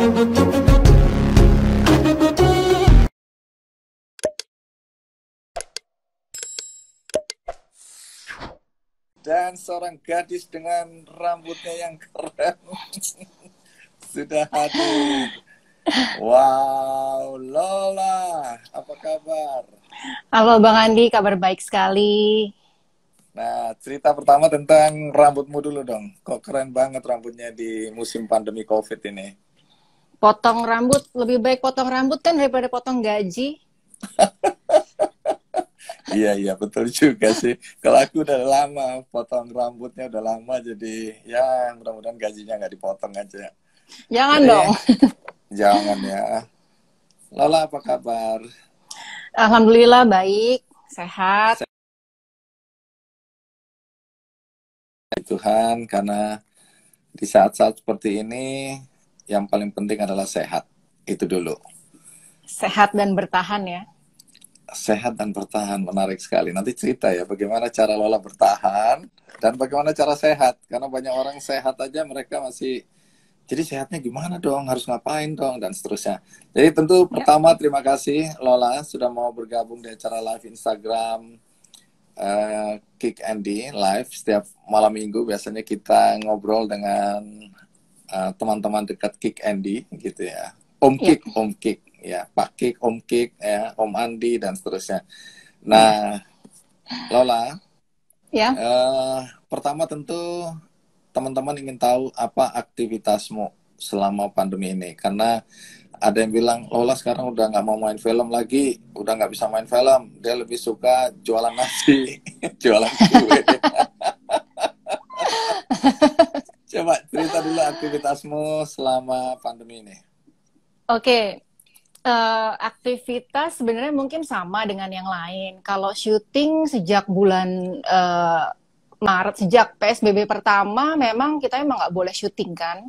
Dan seorang gadis dengan rambutnya yang keren sudah hadir. Wow, Lola, apa kabar? Halo Bang Andi, kabar baik sekali. Nah, cerita pertama tentang rambutmu dulu dong. Kok keren banget rambutnya di musim pandemi COVID ini. Potong rambut, lebih baik potong rambut kan daripada potong gaji. Iya, iya, betul juga sih. Kalau aku udah lama potong rambutnya udah lama, jadi ya mudah-mudahan gajinya nggak dipotong aja. Jangan Jadi dong. jangan ya. Lola, apa kabar? Alhamdulillah baik, sehat. Sehat Tuhan, karena di saat-saat seperti ini yang paling penting adalah sehat. Itu dulu. Sehat dan bertahan ya. Sehat dan bertahan, menarik sekali. Nanti cerita ya bagaimana cara Lola bertahan dan bagaimana cara sehat. Karena banyak orang sehat aja mereka masih, jadi sehatnya gimana dong, harus ngapain dong, dan seterusnya. Jadi tentu Ya. pertama terima kasih Lola sudah mau bergabung di acara live Instagram Kick Andy live setiap malam minggu. Biasanya kita ngobrol dengan teman-teman dekat Kick Andy gitu ya. Ya. Om Kick, ya, Pak Kick, Om Kick, ya, Om Andi dan seterusnya. Ya. Nah, Lola, Ya. pertama tentu teman-teman ingin tahu apa aktivitasmu selama pandemi ini, karena ada yang bilang Lola sekarang udah nggak mau main film lagi, udah nggak bisa main film, dia lebih suka jualan nasi, jualan kue. Coba cerita dulu aktivitasmu selama pandemi ini. Oke. Aktivitas sebenarnya mungkin sama dengan yang lain. Kalau syuting sejak bulan Maret, sejak PSBB pertama, memang kita emang nggak boleh syuting kan,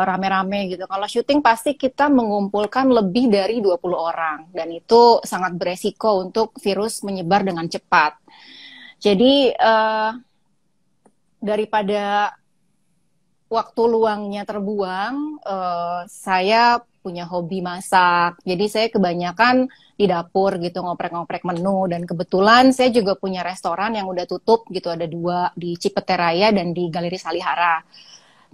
rame-rame gitu. Kalau syuting pasti kita mengumpulkan lebih dari 20 orang, dan itu sangat beresiko untuk virus menyebar dengan cepat. Jadi daripada waktu luangnya terbuang, saya punya hobi masak. Jadi saya kebanyakan di dapur gitu, ngoprek-ngoprek menu. Dan kebetulan saya juga punya restoran yang udah tutup gitu, ada dua di Cipete Raya dan di Galeri Salihara.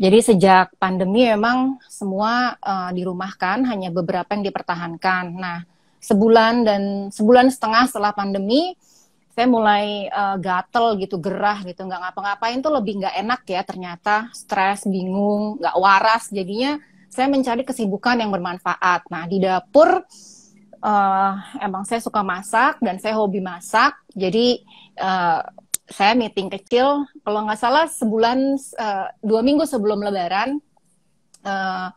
Jadi sejak pandemi memang semua dirumahkan, hanya beberapa yang dipertahankan. Nah, sebulan setengah setelah pandemi, saya mulai gatel gitu, gerah gitu, nggak ngapa-ngapain tuh lebih nggak enak ya ternyata, stres, bingung, nggak waras. Jadinya saya mencari kesibukan yang bermanfaat. Nah, di dapur emang saya suka masak dan saya hobi masak. Jadi saya meeting kecil, kalau nggak salah sebulan, 2 minggu sebelum Lebaran, eh,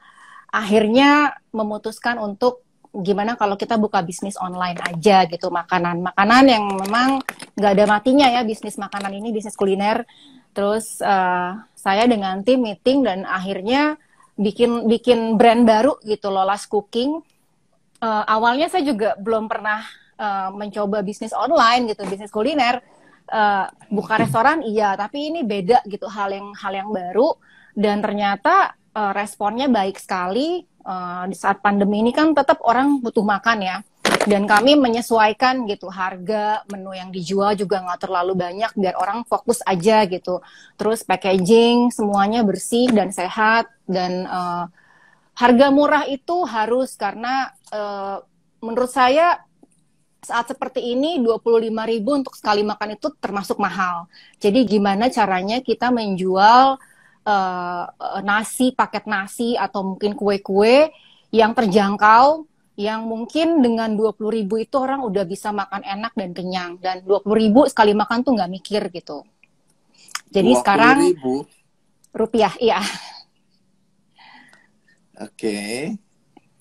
akhirnya memutuskan untuk gimana kalau kita buka bisnis online aja gitu, makanan yang memang nggak ada matinya ya, bisnis makanan ini, bisnis kuliner. Terus saya dengan tim meeting dan akhirnya bikin bikin brand baru gitu, Lola's Cooking. Awalnya saya juga belum pernah mencoba bisnis online gitu, bisnis kuliner. Buka restoran iya, tapi ini beda gitu, hal yang baru, dan ternyata responnya baik sekali. Di saat pandemi ini kan tetap orang butuh makan ya, dan kami menyesuaikan gitu harga, menu yang dijual juga nggak terlalu banyak biar orang fokus aja gitu. Terus packaging semuanya bersih dan sehat, dan harga murah itu harus, karena menurut saya saat seperti ini 25.000 untuk sekali makan itu termasuk mahal. Jadi gimana caranya kita menjual nasi, paket nasi, atau mungkin kue-kue yang terjangkau, yang mungkin dengan 20.000 itu orang udah bisa makan enak dan kenyang. Dan 20.000 sekali makan tuh nggak mikir gitu. Jadi Dua puluh sekarang ribu rupiah, iya. Oke.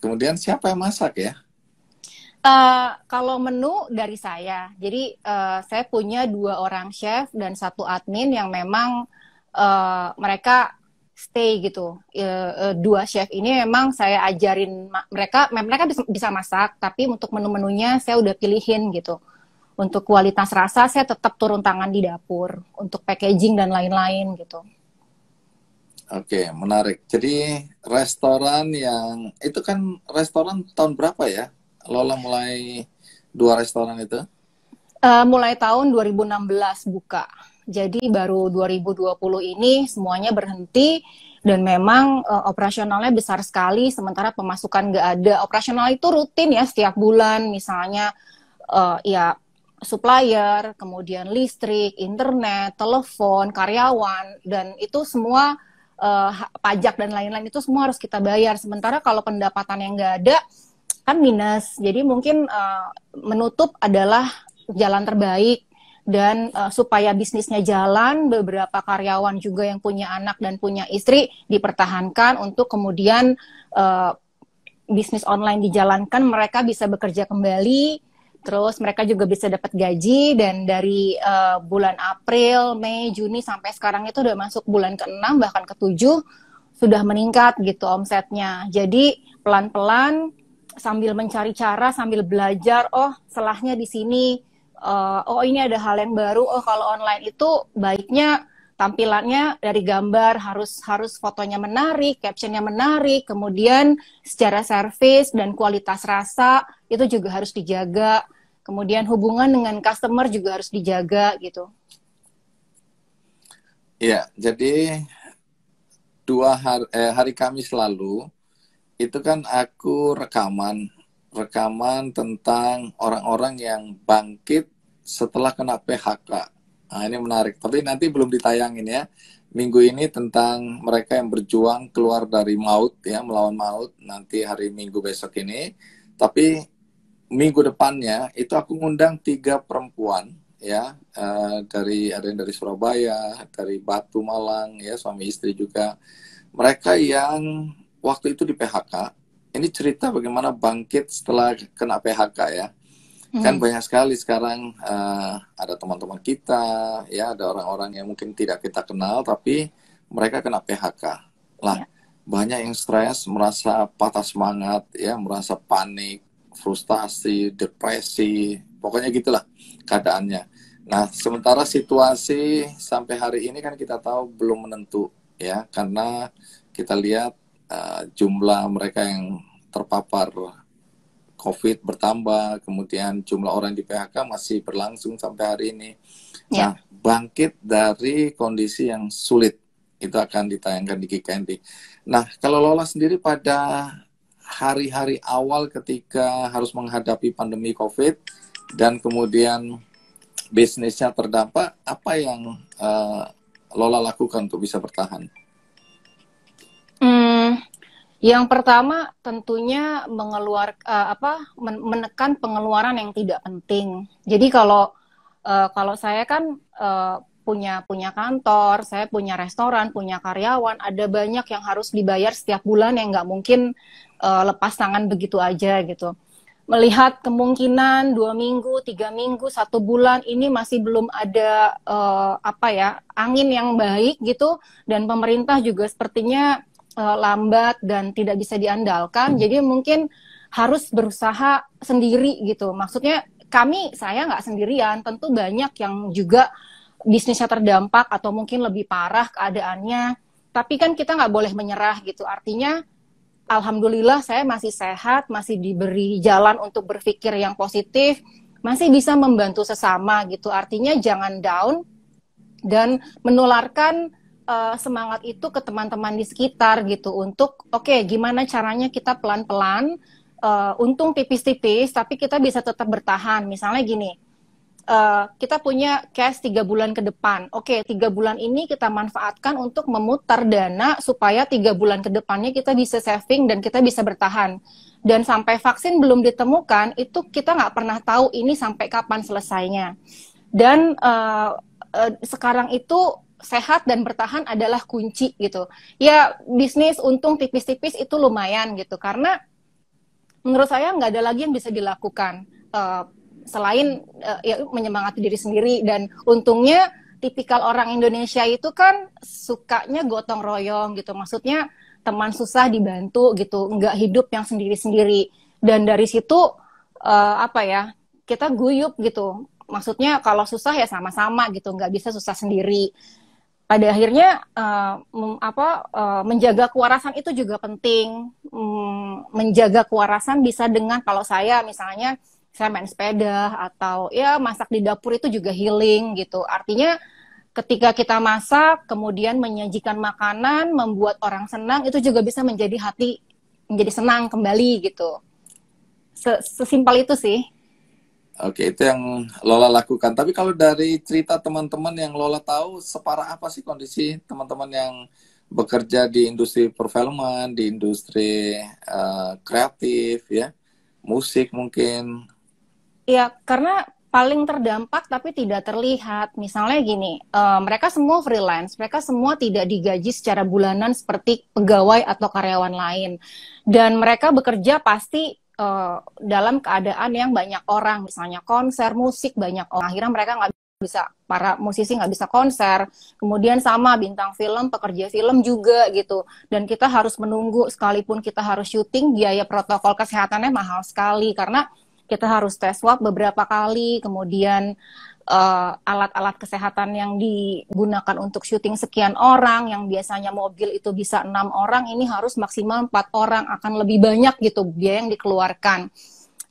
Kemudian siapa yang masak ya? Kalau menu dari saya, jadi saya punya 2 orang chef dan 1 admin yang memang mereka stay gitu. 2 chef ini memang saya ajarin mereka bisa masak, tapi untuk menu-menunya saya udah pilihin gitu. Untuk kualitas rasa saya tetap turun tangan di dapur, untuk packaging dan lain-lain gitu. Oke, menarik. Jadi restoran yang itu kan restoran tahun berapa ya? Lola mulai dua restoran itu? Mulai tahun 2016 buka. Jadi baru 2020 ini semuanya berhenti dan memang operasionalnya besar sekali sementara pemasukan nggak ada. Operasional itu rutin ya setiap bulan misalnya ya supplier, kemudian listrik, internet, telepon, karyawan dan itu semua pajak dan lain-lain itu semua harus kita bayar. Sementara kalau pendapatan yang nggak ada kan minus. Jadi mungkin menutup adalah jalan terbaik dan supaya bisnisnya jalan, beberapa karyawan juga yang punya anak dan punya istri dipertahankan untuk kemudian uh, bisnis online dijalankan, mereka bisa bekerja kembali, terus mereka juga bisa dapat gaji dan dari bulan April, Mei, Juni sampai sekarang itu udah masuk bulan ke-6 bahkan ke-7 sudah meningkat gitu omsetnya. Jadi pelan-pelan sambil mencari cara, sambil belajar, oh salahnya di sini, oh ini ada hal yang baru, oh kalau online itu baiknya tampilannya dari gambar harus fotonya menarik, captionnya menarik, kemudian secara service dan kualitas rasa itu juga harus dijaga, kemudian hubungan dengan customer juga harus dijaga gitu. Iya, jadi hari Kamis lalu itu kan aku rekaman tentang orang-orang yang bangkit setelah kena PHK. Nah, ini menarik. Tapi nanti belum ditayangin ya. Minggu ini tentang mereka yang berjuang keluar dari maut ya, melawan maut nanti hari Minggu besok ini. Tapi minggu depannya itu aku ngundang 3 perempuan ya, ada yang dari Surabaya, dari Batu Malang ya, suami istri juga. Mereka yang waktu itu di PHK, ini cerita bagaimana bangkit setelah kena PHK ya. Kan banyak sekali sekarang ada teman-teman kita, ya ada orang-orang yang mungkin tidak kita kenal, tapi mereka kena PHK. Lah, banyak yang stres, merasa patah semangat, ya, merasa panik, frustasi, depresi, pokoknya gitulah keadaannya. Nah, sementara situasi sampai hari ini kan kita tahu belum menentu, ya, karena kita lihat jumlah mereka yang terpapar COVID bertambah, kemudian jumlah orang di PHK masih berlangsung sampai hari ini. Nah, bangkit dari kondisi yang sulit, itu akan ditayangkan di GKND. Nah, kalau Lola sendiri pada hari-hari awal ketika harus menghadapi pandemi COVID, dan kemudian bisnisnya terdampak, apa yang Lola lakukan untuk bisa bertahan? Yang pertama tentunya menekan pengeluaran yang tidak penting. Jadi kalau saya kan punya kantor, saya punya restoran, punya karyawan, ada banyak yang harus dibayar setiap bulan yang nggak mungkin lepas tangan begitu aja gitu. Melihat kemungkinan 2 minggu, 3 minggu, 1 bulan ini masih belum ada angin yang baik gitu, dan pemerintah juga sepertinya lambat dan tidak bisa diandalkan, jadi mungkin harus berusaha sendiri gitu. Maksudnya saya nggak sendirian, tentu banyak yang juga bisnisnya terdampak atau mungkin lebih parah keadaannya, tapi kan kita nggak boleh menyerah gitu. Artinya alhamdulillah saya masih sehat, masih diberi jalan untuk berpikir yang positif, masih bisa membantu sesama gitu. Artinya jangan down dan menularkan semangat itu ke teman-teman di sekitar gitu, untuk gimana caranya kita pelan-pelan, untung tipis-tipis tapi kita bisa tetap bertahan. Misalnya gini, kita punya cash 3 bulan ke depan, 3 bulan ini kita manfaatkan untuk memutar dana supaya 3 bulan ke depannya kita bisa saving dan kita bisa bertahan. Dan sampai vaksin belum ditemukan, itu kita nggak pernah tahu ini sampai kapan selesainya. Dan sekarang itu sehat dan bertahan adalah kunci gitu. Ya bisnis untung tipis-tipis itu lumayan gitu, karena menurut saya nggak ada lagi yang bisa dilakukan selain ya menyemangati diri sendiri. Dan untungnya tipikal orang Indonesia itu kan sukanya gotong royong gitu, maksudnya teman susah dibantu gitu, nggak hidup yang sendiri-sendiri. Dan dari situ kita guyup gitu, maksudnya kalau susah ya sama-sama gitu, nggak bisa susah sendiri. pada akhirnya menjaga kewarasan itu juga penting. Menjaga kewarasan bisa dengan, kalau saya misalnya saya main sepeda atau ya masak di dapur, itu juga healing gitu. Artinya ketika kita masak kemudian menyajikan makanan membuat orang senang, itu juga bisa menjadi hati menjadi senang kembali gitu. Sesimpel itu sih. Oke, itu yang Lola lakukan. Tapi kalau dari cerita teman-teman yang Lola tahu, separah apa sih kondisi teman-teman yang bekerja di industri perfilman, di industri kreatif, ya, musik mungkin? Ya, karena paling terdampak tapi tidak terlihat. Misalnya gini, mereka semua freelance, mereka semua tidak digaji secara bulanan seperti pegawai atau karyawan lain. Dan mereka bekerja pasti dalam keadaan yang banyak orang, misalnya konser musik banyak orang. Akhirnya mereka nggak bisa, para musisi nggak bisa konser. Kemudian sama bintang film, pekerja film juga gitu. Dan kita harus menunggu, sekalipun kita harus syuting, biaya protokol kesehatannya mahal sekali karena kita harus tes swab beberapa kali, kemudian alat-alat kesehatan yang digunakan untuk syuting sekian orang, yang biasanya mobil itu bisa 6 orang, ini harus maksimal 4 orang, akan lebih banyak gitu biaya yang dikeluarkan.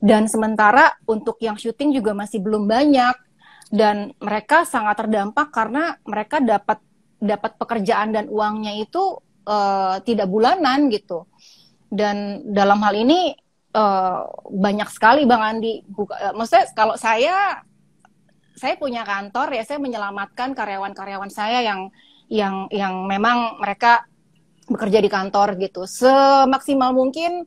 Dan sementara untuk yang syuting juga masih belum banyak, dan mereka sangat terdampak karena mereka dapat pekerjaan dan uangnya itu tidak bulanan gitu. Dan dalam hal ini banyak sekali Bang Andi. Maksudnya kalau saya punya kantor ya, saya menyelamatkan karyawan-karyawan saya yang memang mereka bekerja di kantor gitu. Semaksimal mungkin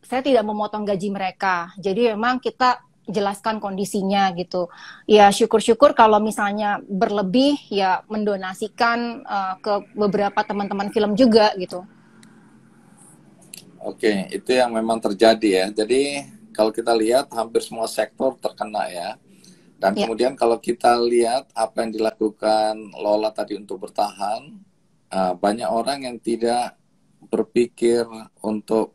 saya tidak memotong gaji mereka. Jadi memang kita jelaskan kondisinya gitu. Ya syukur-syukur kalau misalnya berlebih ya mendonasikan ke beberapa teman-teman film juga gitu. Oke, itu yang memang terjadi ya. Jadi kalau kita lihat hampir semua sektor terkena ya. Dan kemudian kalau kita lihat apa yang dilakukan Lola tadi untuk bertahan, banyak orang yang tidak berpikir untuk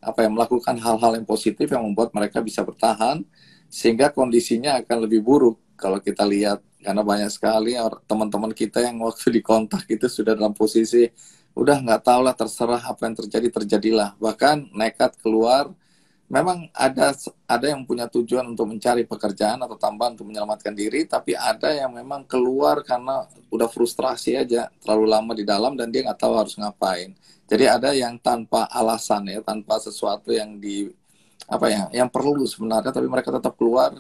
melakukan hal-hal yang positif yang membuat mereka bisa bertahan, sehingga kondisinya akan lebih buruk kalau kita lihat. Karena banyak sekali teman-teman kita yang waktu dikontak itu sudah dalam posisi udah nggak tahu lah, terserah apa yang terjadi terjadilah, bahkan nekat keluar. Memang ada yang punya tujuan untuk mencari pekerjaan atau tambahan untuk menyelamatkan diri, tapi ada yang memang keluar karena udah frustrasi aja, terlalu lama di dalam dan dia nggak tahu harus ngapain. Jadi ada yang tanpa alasan ya, tanpa sesuatu yang yang perlu sebenarnya, tapi mereka tetap keluar,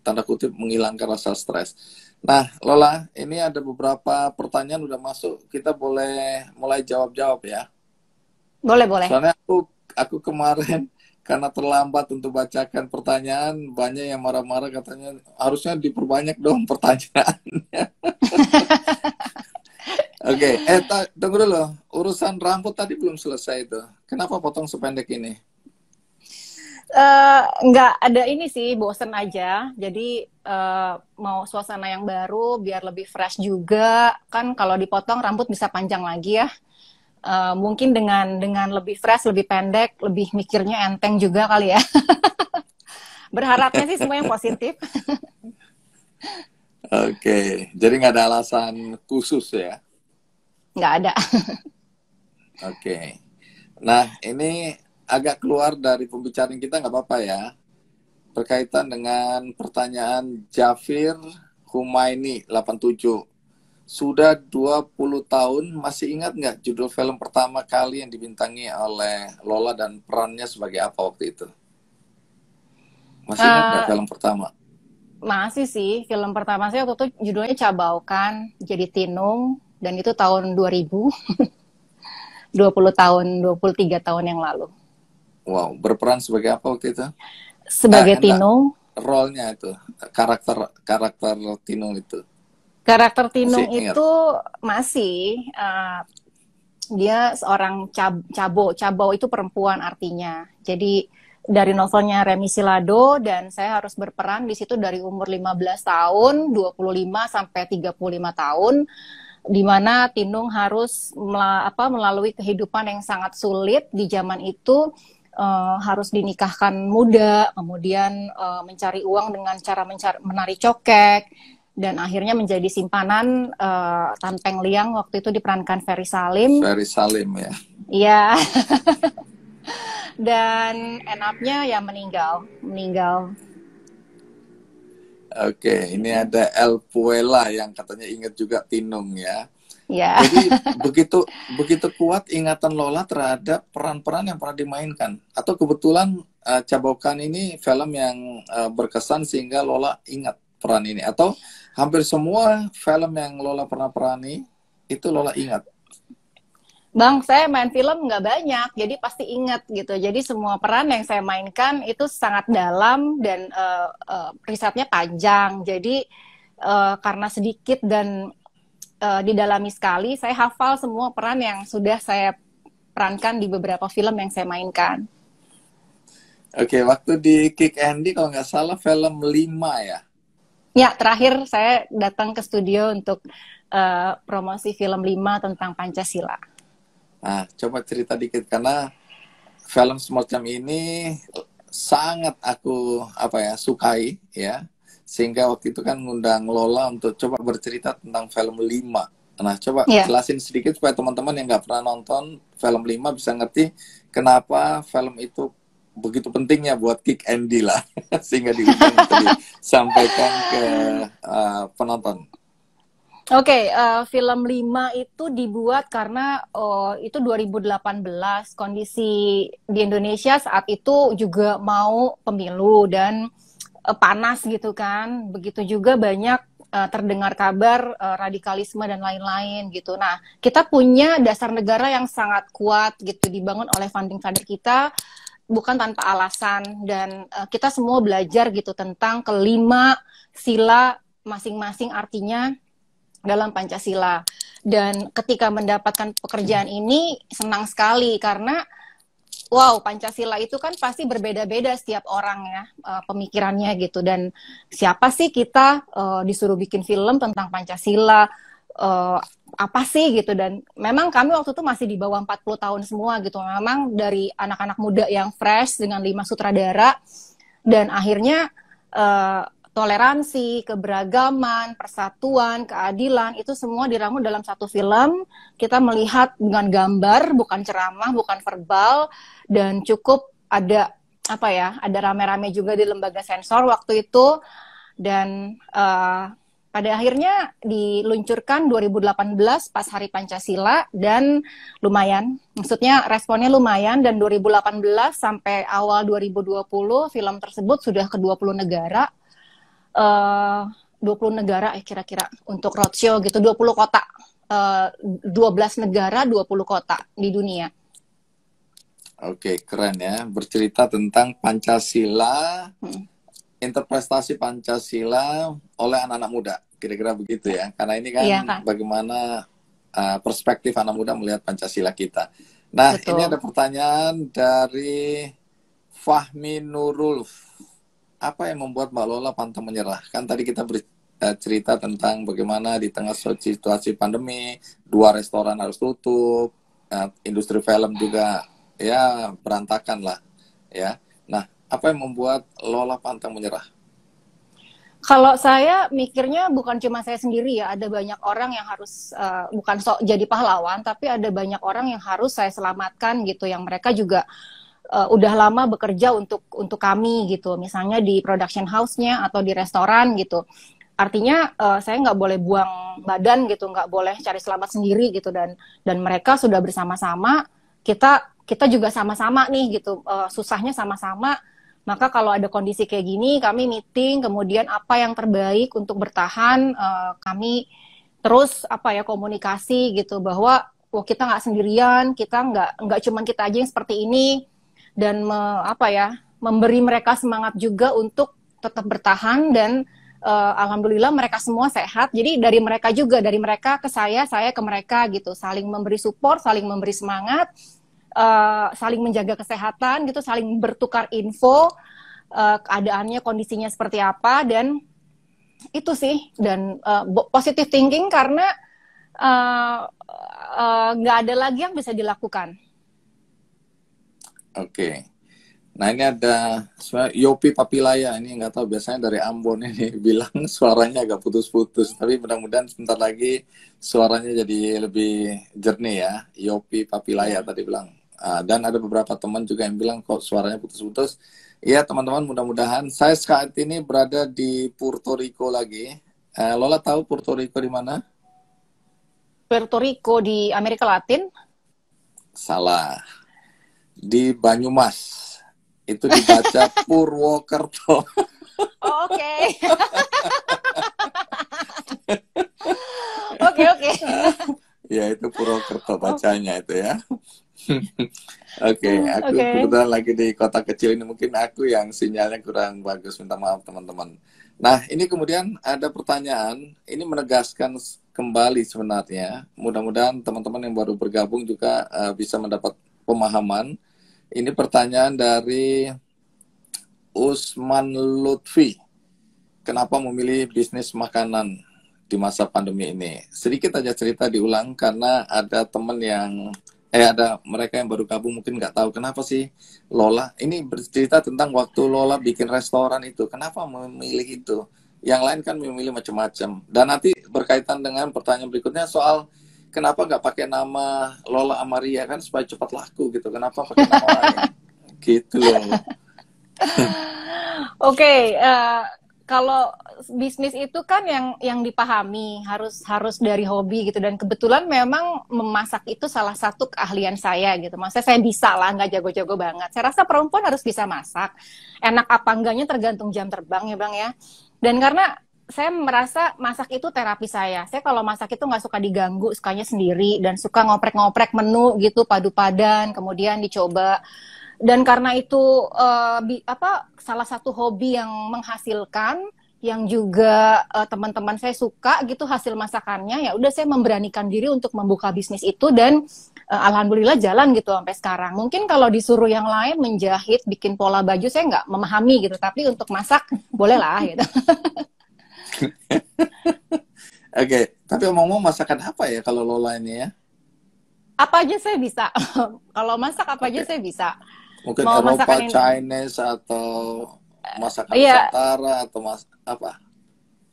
tanda kutip menghilangkan rasa stres. Nah, Lola, ini ada beberapa pertanyaan udah masuk, kita boleh mulai jawab-jawab ya. Boleh. Soalnya aku kemarin karena terlambat untuk bacakan pertanyaan, banyak yang marah-marah katanya harusnya diperbanyak dong pertanyaannya. Oke, tunggu dulu. Urusan rambut tadi belum selesai itu. Kenapa potong sependek ini? Nggak ada ini sih, bosen aja. Jadi mau suasana yang baru biar lebih fresh juga. Kan kalau dipotong rambut bisa panjang lagi ya. Mungkin dengan lebih fresh, lebih pendek, lebih mikirnya enteng juga kali ya. Berharapnya sih semua yang positif. Oke, jadi nggak ada alasan khusus ya? Nggak ada. Oke. Nah, ini agak keluar dari pembicaraan kita, nggak apa-apa ya. Berkaitan dengan pertanyaan Jafir Humaini 87. Sudah 20 tahun, masih ingat nggak judul film pertama kali yang dibintangi oleh Lola dan perannya sebagai apa waktu itu? Masih ingat nggak film pertama? Masih sih, film pertama saya waktu itu judulnya Cabau kan, jadi Tinung, dan itu tahun 2000. 20 tahun, 23 tahun yang lalu. Wow, berperan sebagai apa waktu itu? Sebagai Tinung. Role-nya itu, karakter Tinung itu. Karakter Tinung itu masih dia seorang cabo. Cabo itu perempuan artinya. Jadi dari novelnya Remi Silado, dan saya harus berperan di situ dari umur 15 tahun, 25 sampai 35 tahun, di mana Tinung harus melalui kehidupan yang sangat sulit di zaman itu. Harus dinikahkan muda, kemudian mencari uang dengan cara menari cokek. dan akhirnya menjadi simpanan Tan Peng Liang, waktu itu diperankan Ferry Salim. Ferry Salim ya. Iya. Dan end up-nya ya meninggal. Oke, ini ada El Puela yang katanya ingat juga Tinung ya. Ya. Jadi begitu kuat ingatan Lola terhadap peran-peran yang pernah dimainkan. Atau kebetulan Cabokan ini film yang berkesan sehingga Lola ingat peran ini. Atau hampir semua film yang Lola pernah perani itu Lola ingat. Bang, saya main film nggak banyak, jadi pasti ingat gitu. Jadi semua peran yang saya mainkan itu sangat dalam dan risetnya panjang. Jadi karena sedikit dan didalami sekali, saya hafal semua peran yang sudah saya perankan di beberapa film yang saya mainkan. Oke, waktu di Kick Andy kalau nggak salah film 5 ya? Ya, terakhir saya datang ke studio untuk promosi film 5 tentang Pancasila. Nah, coba cerita dikit karena film semacam ini sangat aku sukai ya. Sehingga waktu itu kan ngundang Lola untuk coba bercerita tentang film 5. Nah, coba jelasin sedikit supaya teman-teman yang nggak pernah nonton film 5 bisa ngerti kenapa film itu begitu pentingnya buat Kick Andy lah. Sehingga diundang untuk disampaikan ke penonton. Oke, film 5 itu dibuat karena itu 2018, kondisi di Indonesia saat itu juga mau pemilu dan panas gitu kan. Begitu juga banyak terdengar kabar radikalisme dan lain-lain gitu. Nah, kita punya dasar negara yang sangat kuat gitu, dibangun oleh founding father kita bukan tanpa alasan, dan kita semua belajar gitu tentang kelima sila masing-masing artinya dalam Pancasila. Dan ketika mendapatkan pekerjaan ini senang sekali karena wow, Pancasila itu kan pasti berbeda-beda setiap orang ya pemikirannya gitu. Dan siapa sih kita disuruh bikin film tentang Pancasila, apa sih gitu. Dan memang kami waktu itu masih di bawah 40 tahun semua gitu. Memang dari anak-anak muda yang fresh dengan 5 sutradara, dan akhirnya toleransi, keberagaman, persatuan, keadilan, itu semua dirangkum dalam satu film. Kita melihat dengan gambar, bukan ceramah, bukan verbal, dan cukup ada ada rame-rame juga di lembaga sensor waktu itu. Dan pada akhirnya diluncurkan 2018 pas Hari Pancasila, dan lumayan, maksudnya responnya lumayan, dan 2018 sampai awal 2020 film tersebut sudah ke 20 negara. 20 negara kira-kira untuk roadshow gitu, 20 kota, 12 negara, 20 kota di dunia. Oke, keren ya, bercerita tentang Pancasila, interpretasi Pancasila oleh anak-anak muda, kira-kira begitu ya, karena ini kan bagaimana perspektif anak muda melihat Pancasila kita. Nah, betul. Ini ada pertanyaan dari Fahmi Nurul. Apa yang membuat Mbak Lola pantang menyerah? Kan tadi kita bercerita tentang bagaimana di tengah situasi pandemi, 2 restoran harus tutup, industri film juga ya berantakan lah, ya. Nah, apa yang membuat Lola pantang menyerah? Kalau saya mikirnya bukan cuma saya sendiri ya, ada banyak orang yang harus bukan sok jadi pahlawan, tapi ada banyak orang yang harus saya selamatkan gitu, yang mereka juga udah lama bekerja untuk kami gitu, misalnya di production house-nya atau di restoran gitu. Artinya saya nggak boleh buang badan gitu, nggak boleh cari selamat sendiri gitu, dan mereka sudah bersama-sama, kita juga sama-sama nih gitu, susahnya sama-sama. Maka kalau ada kondisi kayak gini, kami meeting, kemudian apa yang terbaik untuk bertahan, kami terus komunikasi gitu, bahwa kita nggak sendirian, kita nggak cuman kita aja yang seperti ini. Dan memberi mereka semangat juga untuk tetap bertahan, dan alhamdulillah mereka semua sehat. Jadi dari mereka juga, dari mereka ke saya ke mereka gitu, saling memberi support, saling memberi semangat, saling menjaga kesehatan gitu, saling bertukar info, keadaannya, kondisinya seperti apa, dan itu sih. Dan positive thinking karena nggak ada lagi yang bisa dilakukan. Oke. Nah ini ada sebenarnya Yopi Papilaya, ini nggak tahu, biasanya dari Ambon ini bilang suaranya agak putus-putus, tapi mudah-mudahan sebentar lagi suaranya jadi lebih jernih ya. Yopi Papilaya Ya. tadi bilang. Dan ada beberapa teman juga yang bilang kok suaranya putus-putus. Iya teman-teman, mudah-mudahan. Saya saat ini berada di Puerto Rico lagi. Lola tahu Puerto Rico di mana? Puerto Rico di Amerika Latin. Salah. Di Banyumas. Itu dibaca Purwokerto. Oh, oke. Oke, oke. Ya itu Purwokerto bacanya itu ya. Oke, aku Oke. kebetulan lagi di kota kecil ini, mungkin aku yang sinyalnya kurang bagus, minta maaf teman-teman. Nah, ini kemudian ada pertanyaan, ini menegaskan kembali sebenarnya. Mudah-mudahan teman-teman yang baru bergabung juga bisa mendapat pemahaman. Ini pertanyaan dari Usman Lutfi. Kenapa memilih bisnis makanan di masa pandemi ini? Sedikit aja cerita diulang karena ada teman yang ada mereka yang baru gabung mungkin nggak tahu kenapa sih Lola. Ini bercerita tentang waktu Lola bikin restoran itu. Kenapa memilih itu? Yang lain kan memilih macam-macam. Dan nanti berkaitan dengan pertanyaan berikutnya soal kenapa nggak pakai nama Lola Amaria kan supaya cepat laku gitu. Kenapa pakai nama lain? Gitu loh. Oke, kalau bisnis itu kan yang dipahami harus dari hobi gitu, dan kebetulan memang memasak itu salah satu keahlian saya gitu. Maksudnya saya bisa lah, nggak jago-jago banget. Saya rasa perempuan harus bisa masak. Enak apa enggaknya tergantung jam terbang ya Bang ya. Dan karena saya merasa masak itu terapi saya. Saya kalau masak itu nggak suka diganggu, sukanya sendiri dan suka ngoprek-ngoprek menu gitu, padu padan, kemudian dicoba. Dan karena itu salah satu hobi yang menghasilkan, yang juga teman-teman saya suka gitu hasil masakannya, ya udah saya memberanikan diri untuk membuka bisnis itu, dan alhamdulillah jalan gitu sampai sekarang. Mungkin kalau disuruh yang lain menjahit, bikin pola baju, saya nggak memahami gitu, tapi untuk masak boleh lah gitu. Oke, tapi ngomong masakan apa ya kalau Lola ini ya? Apa aja saya bisa. Kalau masak apa aja Oke, saya bisa. mungkin Mau Eropa, masakan ini, Chinese atau masakan iya, Nusantara atau apa?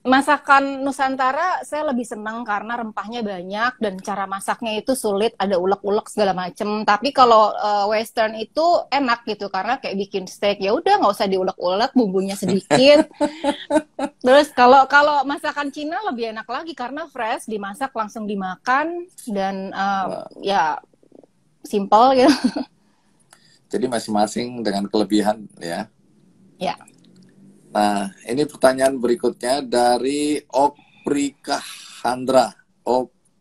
masakan Nusantara saya lebih senang karena rempahnya banyak dan cara masaknya itu sulit, ada ulek-ulek segala macem. Tapi kalau Western itu enak gitu karena kayak bikin steak, ya udah nggak usah diulek-ulek, bumbunya sedikit. Terus kalau kalau masakan Cina lebih enak lagi karena fresh, dimasak langsung dimakan, dan Wah, ya simple gitu. jadi masing-masing dengan kelebihan ya. Ya, Nah, ini pertanyaan berikutnya dari Oprikahandra.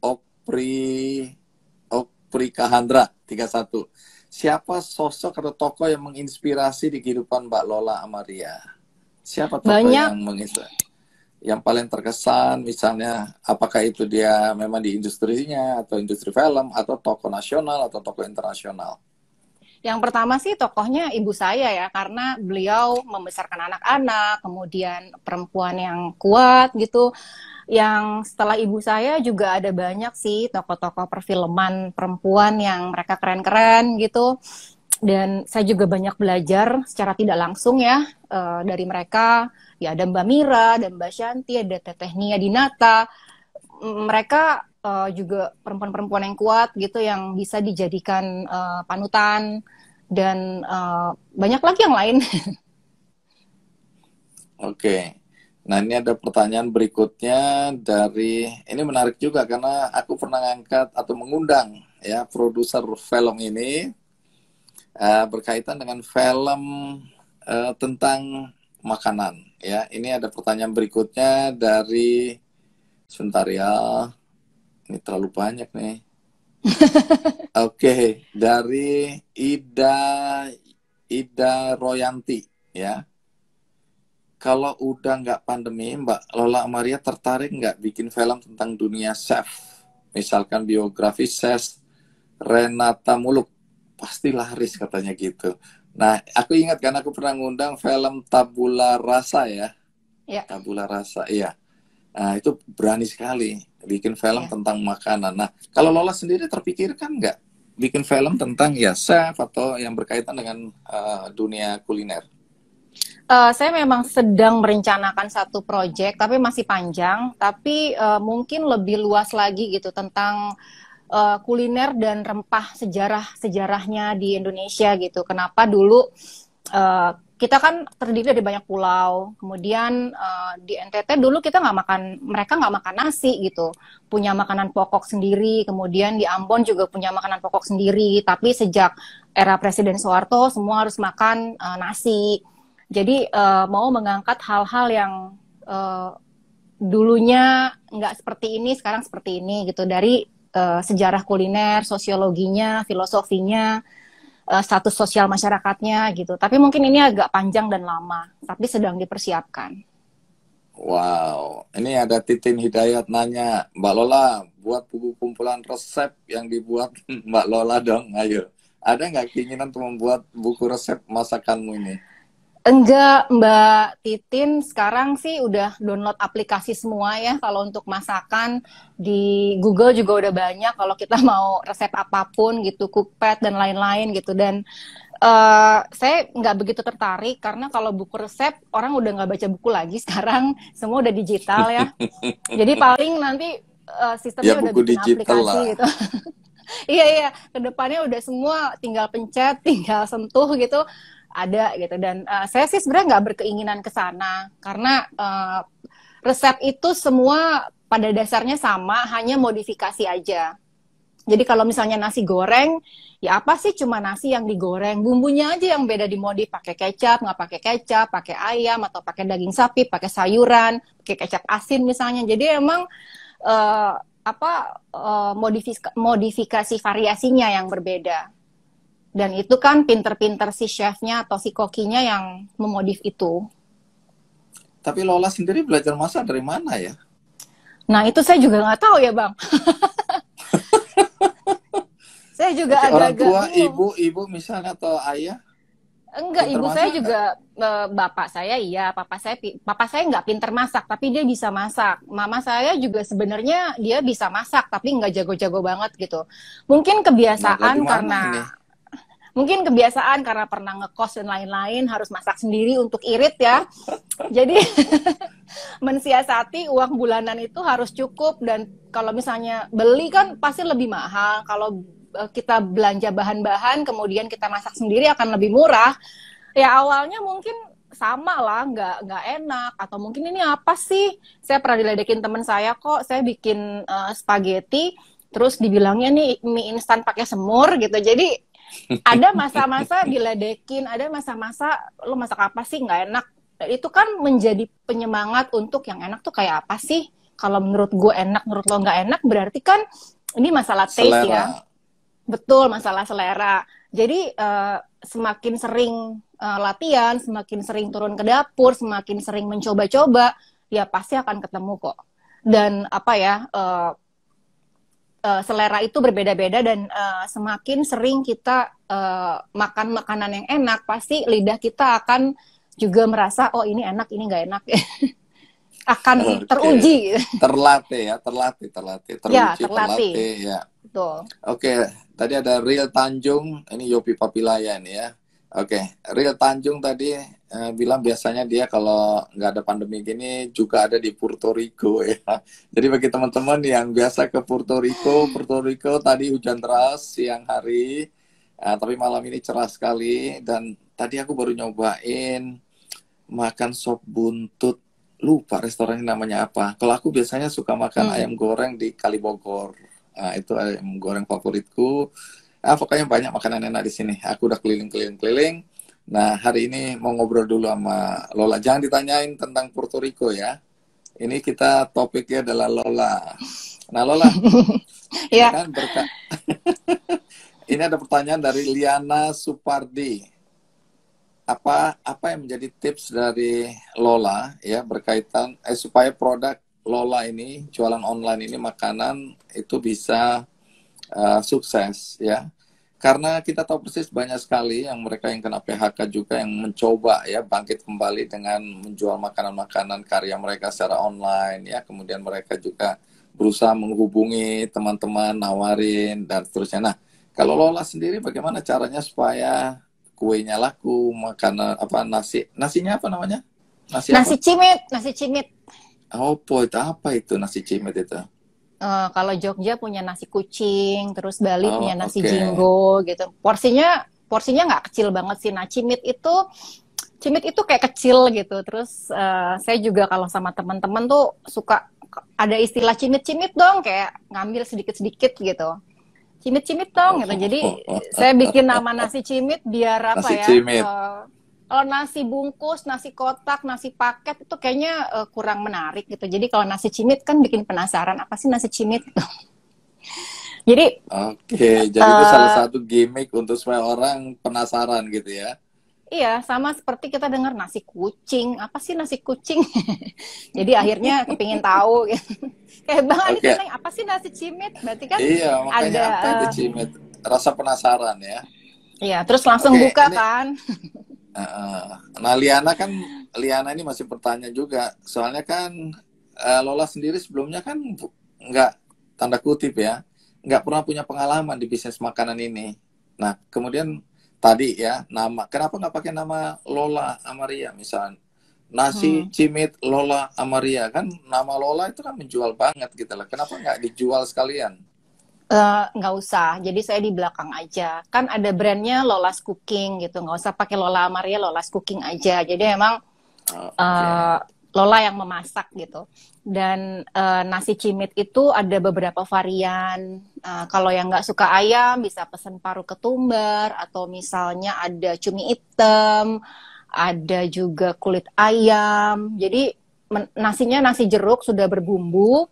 Opri Oprikahandra 31. Siapa sosok atau tokoh yang menginspirasi di kehidupan Mbak Lola Amaria? Siapa tokoh banyak. yang menginspirasi? Yang paling terkesan misalnya apakah itu dia memang di industrinya atau industri film atau tokoh nasional atau tokoh internasional? Yang pertama sih tokohnya ibu saya ya, karena beliau membesarkan anak-anak, kemudian perempuan yang kuat gitu. Yang setelah ibu saya juga ada banyak sih tokoh-tokoh perfilman perempuan yang mereka keren-keren gitu. Dan saya juga banyak belajar secara tidak langsung ya dari mereka. Ya ada Mbak Mira, ada Mbak Shanti, ada Teteh Nia Dinata. Mereka juga perempuan-perempuan yang kuat gitu, yang bisa dijadikan panutan, dan banyak lagi yang lain. Oke. Nah, ini ada pertanyaan berikutnya dari, ini menarik juga karena aku pernah ngangkat atau mengundang ya produser film ini berkaitan dengan film tentang makanan ya. Ini ada pertanyaan berikutnya dari, sebentar ya. Ini terlalu banyak nih. Oke, dari Ida Royanti ya. Kalau udah nggak pandemi, Mbak Lola Amaria tertarik nggak bikin film tentang dunia chef? Misalkan biografi chef Renata Muluk. Pasti laris katanya gitu. Nah, aku ingat kan aku pernah ngundang film Tabula Rasa ya. Ya, Tabula Rasa, iya. Nah, itu berani sekali bikin film ya. tentang makanan. Nah, kalau Lola sendiri terpikirkan nggak? bikin film tentang ya chef atau yang berkaitan dengan dunia kuliner? Saya memang sedang merencanakan satu proyek, tapi masih panjang. Tapi mungkin lebih luas lagi gitu tentang kuliner dan rempah sejarahnya di Indonesia gitu. Kenapa dulu kita kan terdiri dari banyak pulau. Kemudian di NTT dulu kita nggak makan, mereka nggak makan nasi gitu. Punya makanan pokok sendiri. Kemudian di Ambon juga punya makanan pokok sendiri. Tapi sejak era Presiden Soeharto semua harus makan nasi. Jadi mau mengangkat hal-hal yang uh, dulunya nggak seperti ini, sekarang seperti ini gitu dari sejarah kuliner, sosiologinya, filosofinya, status sosial masyarakatnya gitu. Tapi mungkin ini agak panjang dan lama, tapi sedang dipersiapkan. Wow, ini ada Titin Hidayat nanya, Mbak Lola, buat buku kumpulan resep yang dibuat Mbak Lola dong, ayo. Ada nggak keinginan untuk membuat buku resep masakanmu ini? Enggak, Mbak Titin, sekarang sih udah download aplikasi semua ya. Kalau untuk masakan di Google juga udah banyak. Kalau kita mau resep apapun gitu, Cookpad dan lain-lain gitu. Dan saya nggak begitu tertarik karena kalau buku resep orang udah nggak baca buku lagi sekarang. Semua udah digital ya. Jadi paling nanti Ya sistemnya udah buku bikin digital aplikasi lah. gitu. Iya iya, kedepannya udah semua tinggal pencet, tinggal sentuh gitu ada gitu. Dan saya sih sebenarnya nggak berkeinginan ke sana karena resep itu semua pada dasarnya sama, hanya modifikasi aja. Jadi kalau misalnya nasi goreng, ya apa sih cuma nasi yang digoreng, bumbunya aja yang beda dimodif, pakai kecap, nggak pakai kecap, pakai ayam atau pakai daging sapi, pakai sayuran, pakai kecap asin misalnya. Jadi emang uh, modifikasi variasinya yang berbeda. Dan itu kan pinter-pinter si chefnya atau si kokinya yang memodif itu. Tapi Lola sendiri belajar masak dari mana ya? Nah itu saya juga nggak tahu ya Bang. Saya juga Oke, orang agak-agak tua, bingung. ibu misalnya atau ayah, Enggak, pinter ibu saya masak nggak? juga bapak saya iya, papa saya nggak pinter masak, tapi dia bisa masak. Mama saya juga sebenarnya dia bisa masak, tapi nggak jago-jago banget gitu. Mungkin Belajar di kebiasaan mana karena ini? mungkin kebiasaan karena pernah ngekos dan lain-lain harus masak sendiri untuk irit ya. Jadi mensiasati uang bulanan itu harus cukup dan kalau misalnya beli kan pasti lebih mahal. Kalau kita belanja bahan-bahan kemudian kita masak sendiri akan lebih murah. Ya awalnya mungkin sama lah, nggak enak atau mungkin ini apa sih? Saya pernah diledekin teman saya kok, saya bikin spaghetti terus dibilangnya nih mie instan pakai semur gitu. Jadi ada masa-masa diledekin, ada masa-masa lo masak apa sih nggak enak. Itu kan menjadi penyemangat untuk yang enak tuh kayak apa sih? Kalau menurut gue enak, menurut lo nggak enak, berarti kan ini masalah taste ya. Selera. Betul, masalah selera. Jadi semakin sering latihan, semakin sering turun ke dapur, semakin sering mencoba-coba, ya pasti akan ketemu kok. Dan apa ya, selera itu berbeda-beda dan semakin sering kita makan makanan yang enak, pasti lidah kita akan juga merasa oh ini enak, ini nggak enak, akan Oke. teruji. Terlatih ya, terlatih. Ya, Teruji, terlatih. terlatih ya. Betul. Oke, tadi ada Real Tanjung, ini Yopi Papilaya nih ya. Oke, Real Tanjung tadi bilang biasanya dia kalau nggak ada pandemi gini juga ada di Puerto Rico ya. Jadi bagi teman-teman yang biasa ke Puerto Rico tadi hujan deras siang hari, tapi malam ini cerah sekali. Dan tadi aku baru nyobain makan sop buntut, lupa restorannya namanya apa. Kalau aku biasanya suka makan Hmm. ayam goreng di Kalibogor. Nah, itu ayam goreng favoritku. Pokoknya banyak makanan enak di sini. Aku udah keliling-keliling. Nah, hari ini mau ngobrol dulu sama Lola. Jangan ditanyain tentang Puerto Rico ya. Ini kita topiknya adalah Lola. Nah, Lola, ini Ya, kan ini ada pertanyaan dari Liana Supardi. Apa yang menjadi tips dari Lola ya berkaitan supaya produk Lola ini jualan online ini makanan itu bisa sukses ya, karena kita tahu persis banyak sekali yang mereka yang kena PHK juga yang mencoba ya bangkit kembali dengan menjual makanan-makanan karya mereka secara online ya, kemudian mereka juga berusaha menghubungi teman-teman nawarin dan seterusnya. Nah, Kalau Lola sendiri bagaimana caranya supaya kuenya laku, makanan apa nasinya apa namanya? Nasi Nasi apa? cimit, nasi cimit. Oh, itu apa itu nasi cimit itu? Kalau Jogja punya nasi kucing, terus Bali punya Oh, nasi oke. jinggo gitu. Porsinya nggak kecil banget sih. Nah, cimit itu kayak kecil gitu. Terus saya juga kalau sama teman-teman tuh suka ada istilah cimit-cimit dong, kayak ngambil sedikit-sedikit gitu. Cimit-cimit dong gitu. Jadi saya bikin nama nasi cimit biar apa Nasi ya? cimit. Kalau nasi bungkus, nasi kotak, nasi paket itu kayaknya kurang menarik gitu. Jadi kalau nasi cimit kan bikin penasaran apa sih nasi cimit? Jadi Oke, jadi itu salah uh, satu gimmick untuk supaya orang penasaran gitu ya. iya sama seperti kita dengar nasi kucing. Apa sih nasi kucing? Jadi akhirnya kepingin tahu. Gitu. Kayak Bang Adi Oke, tanya apa sih nasi cimit? Berarti kan iya makanya ada apa itu cimit? Rasa penasaran ya. ya terus langsung Oke, buka ini kan. nah Liana ini masih bertanya juga. Soalnya kan Lola sendiri sebelumnya kan nggak tanda kutip ya, nggak pernah punya pengalaman di bisnis makanan ini. Nah, kemudian tadi ya kenapa nggak pakai nama Lola Amaria misalnya? Nasi Hmm. Cimit Lola Amaria kan nama Lola itu kan menjual banget gitu lah. Kenapa nggak dijual sekalian? Nggak usah, jadi saya di belakang aja. Kan ada brandnya Lola's Cooking gitu, nggak usah pakai Lola Amaria, Lola's Cooking aja. Jadi emang Oke. Lola yang memasak gitu. Dan nasi cimit itu ada beberapa varian. Kalau yang nggak suka ayam bisa pesen paru ketumbar atau misalnya ada cumi hitam, ada juga kulit ayam. Jadi nasinya nasi jeruk sudah berbumbu.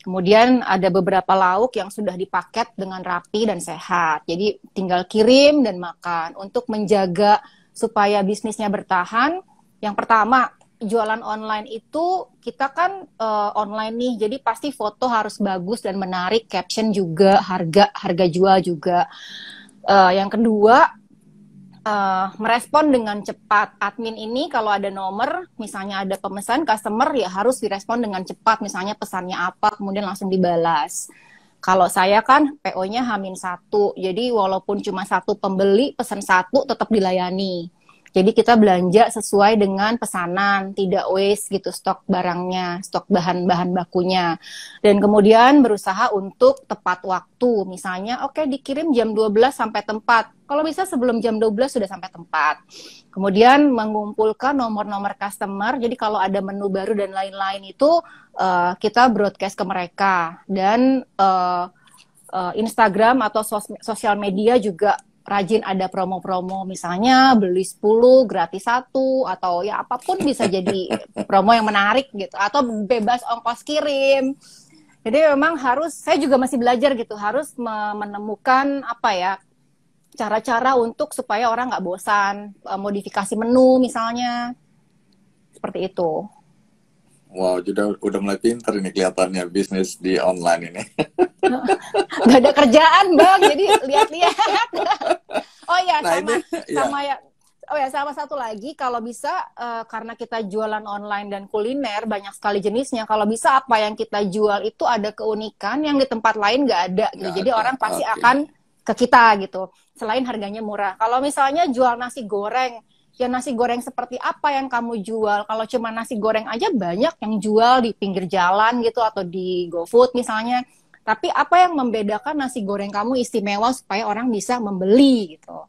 Kemudian ada beberapa lauk yang sudah dipaket dengan rapi dan sehat. Jadi tinggal kirim dan makan. Untuk menjaga supaya bisnisnya bertahan, yang pertama jualan online itu kita kan online nih, jadi pasti foto harus bagus dan menarik, caption juga, harga harga jual juga. Yang kedua merespon dengan cepat. Admin ini kalau ada nomor, misalnya ada pemesan customer ya harus direspon dengan cepat. Misalnya pesannya apa, kemudian langsung dibalas. Kalau saya kan PO-nya H-1, jadi walaupun cuma satu pembeli, pesan satu tetap dilayani. Jadi kita belanja sesuai dengan pesanan, tidak waste gitu stok barangnya, stok bahan-bahan bakunya. Dan kemudian berusaha untuk tepat waktu. Misalnya, oke dikirim jam 12 sampai tempat. Kalau bisa sebelum jam 12 sudah sampai tempat. Kemudian mengumpulkan nomor-nomor customer. Jadi kalau ada menu baru dan lain-lain itu kita broadcast ke mereka. Dan Instagram atau sosial media juga rajin ada promo-promo, misalnya beli 10 gratis satu, atau ya apapun bisa jadi promo yang menarik gitu, atau bebas ongkos kirim. Jadi memang saya juga masih belajar gitu, harus menemukan apa ya, cara-cara untuk supaya orang nggak bosan, modifikasi menu misalnya, seperti itu. Wow, udah mulai pinter ini kelihatannya bisnis di online ini. Gak ada kerjaan Bang, jadi lihat-lihat. Oh ya, Nah ini ya. sama ya. Oh ya, sama satu lagi, kalau bisa karena kita jualan online dan kuliner banyak sekali jenisnya. Kalau bisa apa yang kita jual itu ada keunikan yang di tempat lain nggak ada gitu. Nggak Jadi ada. orang pasti Oke. akan ke kita gitu. Selain harganya murah. Kalau misalnya jual nasi goreng, ya nasi goreng seperti apa yang kamu jual? Kalau cuma nasi goreng aja banyak yang jual di pinggir jalan gitu atau di GoFood misalnya. Tapi apa yang membedakan nasi goreng kamu istimewa supaya orang bisa membeli gitu.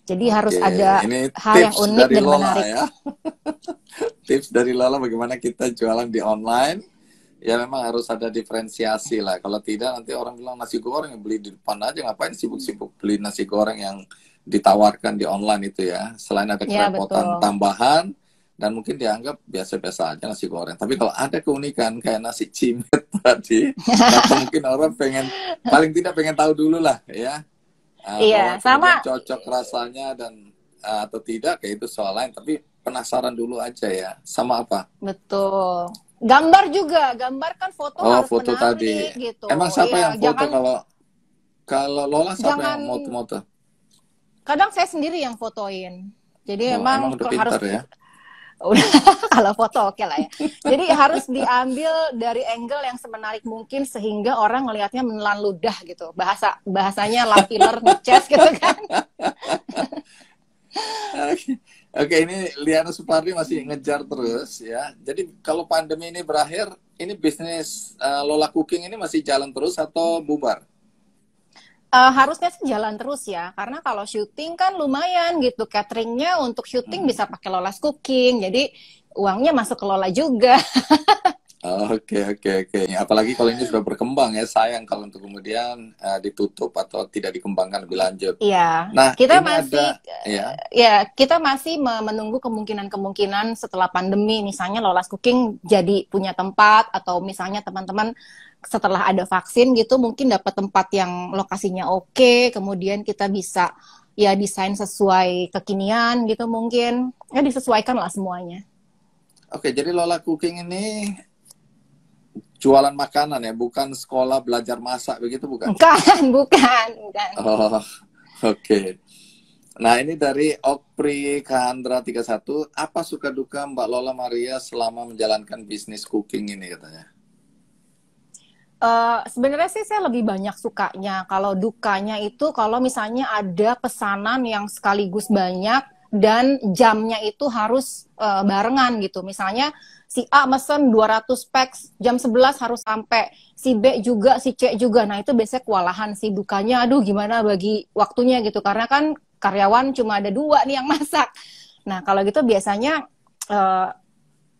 Jadi harus Oke, ada ini hal yang tips unik dari dan Lola menarik. ya. Tips dari Lola bagaimana kita jualan di online. Ya memang harus ada diferensiasi lah. Kalau tidak nanti orang bilang nasi goreng beli di depan aja, ngapain sibuk-sibuk beli nasi goreng yang ditawarkan di online itu ya. Selain ada Ya, kerepotan betul. tambahan dan mungkin dianggap biasa-biasa aja nasi goreng. Tapi kalau ada keunikan kayak nasi cimit tadi, maka mungkin orang paling tidak pengen tahu dulu lah ya. Bahwa Iya, kemudian sama cocok rasanya dan atau tidak kayak itu soal lain, tapi penasaran dulu aja ya. Sama apa? betul. Gambar juga, gambar kan foto Oh, harus foto tadi. menarik gitu. Emang siapa yang Iya, foto jangan kalau kalau Lola siapa yang jangan moto-moto? kadang saya sendiri yang fotoin. Jadi Oh, emang emang udah harus pintar ya. Udah, kalau foto oke lah ya. Jadi harus diambil dari angle yang semenarik mungkin sehingga orang ngelihatnya menelan ludah gitu. Bahasanya love filler ngecas gitu kan. Oke, Oke, ini Liana Supardi masih ngejar terus ya. Jadi kalau pandemi ini berakhir, ini bisnis Lola Cooking ini masih jalan terus atau bubar? Harusnya sih jalan terus ya, karena kalau syuting kan lumayan gitu, cateringnya untuk syuting Hmm. bisa pakai Lola's Cooking, jadi uangnya masuk ke Lola juga. Oke, oke, oke. Apalagi kalau ini sudah berkembang ya, sayang kalau untuk kemudian ditutup atau tidak dikembangkan lebih lanjut. Iya, Nah, kita ini masih ada ya. kita masih menunggu kemungkinan-kemungkinan setelah pandemi, misalnya Lola's Cooking jadi punya tempat atau misalnya teman-teman setelah ada vaksin gitu mungkin dapat tempat yang lokasinya oke, kemudian kita bisa ya desain sesuai kekinian gitu mungkin. Ya disesuaikan lah semuanya. Oke, jadi Lola Cooking ini jualan makanan ya, bukan sekolah belajar masak begitu, bukan? Bukan, bukan, bukan. Oh, oke. Nah, ini dari Okpri Kahandra 31, apa suka duka Mbak Lola Maria selama menjalankan bisnis cooking ini katanya? Sebenarnya sih saya lebih banyak sukanya. Kalau dukanya itu kalau misalnya ada pesanan yang sekaligus banyak dan jamnya itu harus barengan gitu. Misalnya si A mesen 200 packs, jam 11 harus sampai. Si B juga, si C juga. Nah, itu biasanya kewalahan sih dukanya. Aduh, gimana bagi waktunya gitu. Karena kan karyawan cuma ada 2 nih yang masak. Nah, kalau gitu biasanya eh,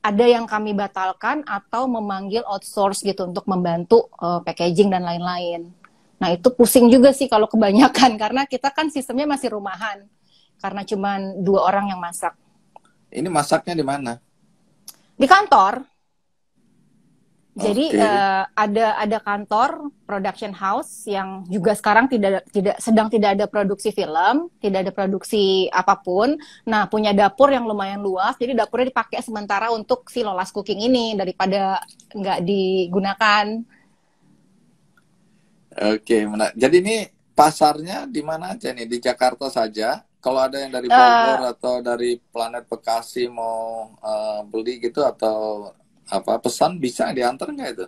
ada yang kami batalkan atau memanggil outsource gitu untuk membantu packaging dan lain-lain. Nah, itu pusing juga sih kalau kebanyakan karena kita kan sistemnya masih rumahan. Karena cuma 2 orang yang masak. Ini masaknya di mana? Di kantor. Jadi Oke. ada kantor production house yang juga sekarang sedang tidak ada produksi film, tidak ada produksi apapun. Nah, punya dapur yang lumayan luas, jadi dapurnya dipakai sementara untuk si Lola's Cooking ini daripada nggak digunakan. Oke, jadi ini pasarnya di mana aja nih? Di Jakarta saja? Kalau ada yang dari Eh, Bogor atau dari Planet Bekasi mau beli gitu atau apa pesan bisa diantar nggak itu?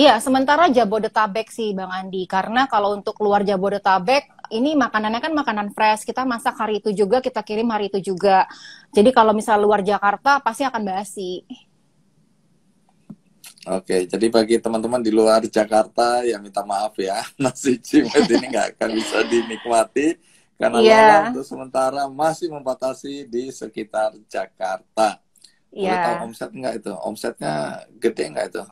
iya, sementara Jabodetabek sih Bang Andi, karena kalau untuk luar Jabodetabek ini makanannya kan makanan fresh, kita masak hari itu juga, kita kirim hari itu juga. Jadi kalau misal luar Jakarta pasti akan basi. Oke, jadi bagi teman-teman di luar Jakarta ya minta maaf ya, nasi cimet ini nggak akan bisa dinikmati karena Lola Iya, untuk sementara masih membatasi di sekitar Jakarta. Boleh tahu iya. omset nggak itu? Omsetnya gede nggak itu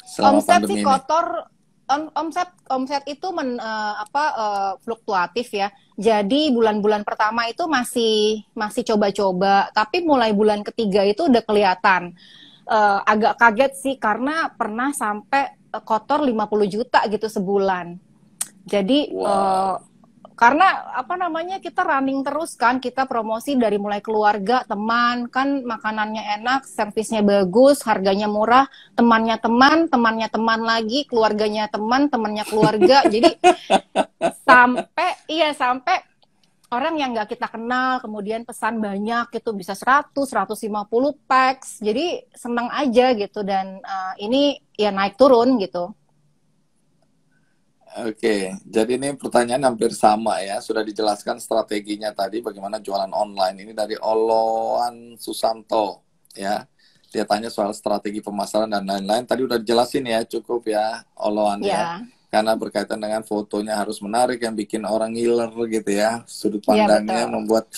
selama Omset sih pandemi ini? kotor, omset itu fluktuatif ya. Jadi bulan-bulan pertama itu masih masih coba-coba, tapi mulai bulan ketiga itu udah kelihatan. Agak kaget sih karena pernah sampai kotor 50 juta gitu sebulan. Jadi Wow. karena apa namanya kita running terus kan, kita promosi dari mulai keluarga, teman, kan makanannya enak, servisnya bagus, harganya murah, temannya teman, temannya teman lagi, keluarganya teman, temannya keluarga. Jadi sampai orang yang nggak kita kenal kemudian pesan banyak gitu bisa 100, 150 packs. Jadi senang aja gitu dan ini ya naik turun gitu. Oke, jadi ini pertanyaan hampir sama ya. Sudah dijelaskan strateginya tadi bagaimana jualan online. Ini dari Oloan Susanto ya. Dia tanya soal strategi pemasaran dan lain-lain. Tadi udah dijelasin ya, cukup ya Oloan ya. Ya, Karena berkaitan dengan fotonya harus menarik yang bikin orang ngiler gitu ya. Sudut ya pandangnya betul. membuat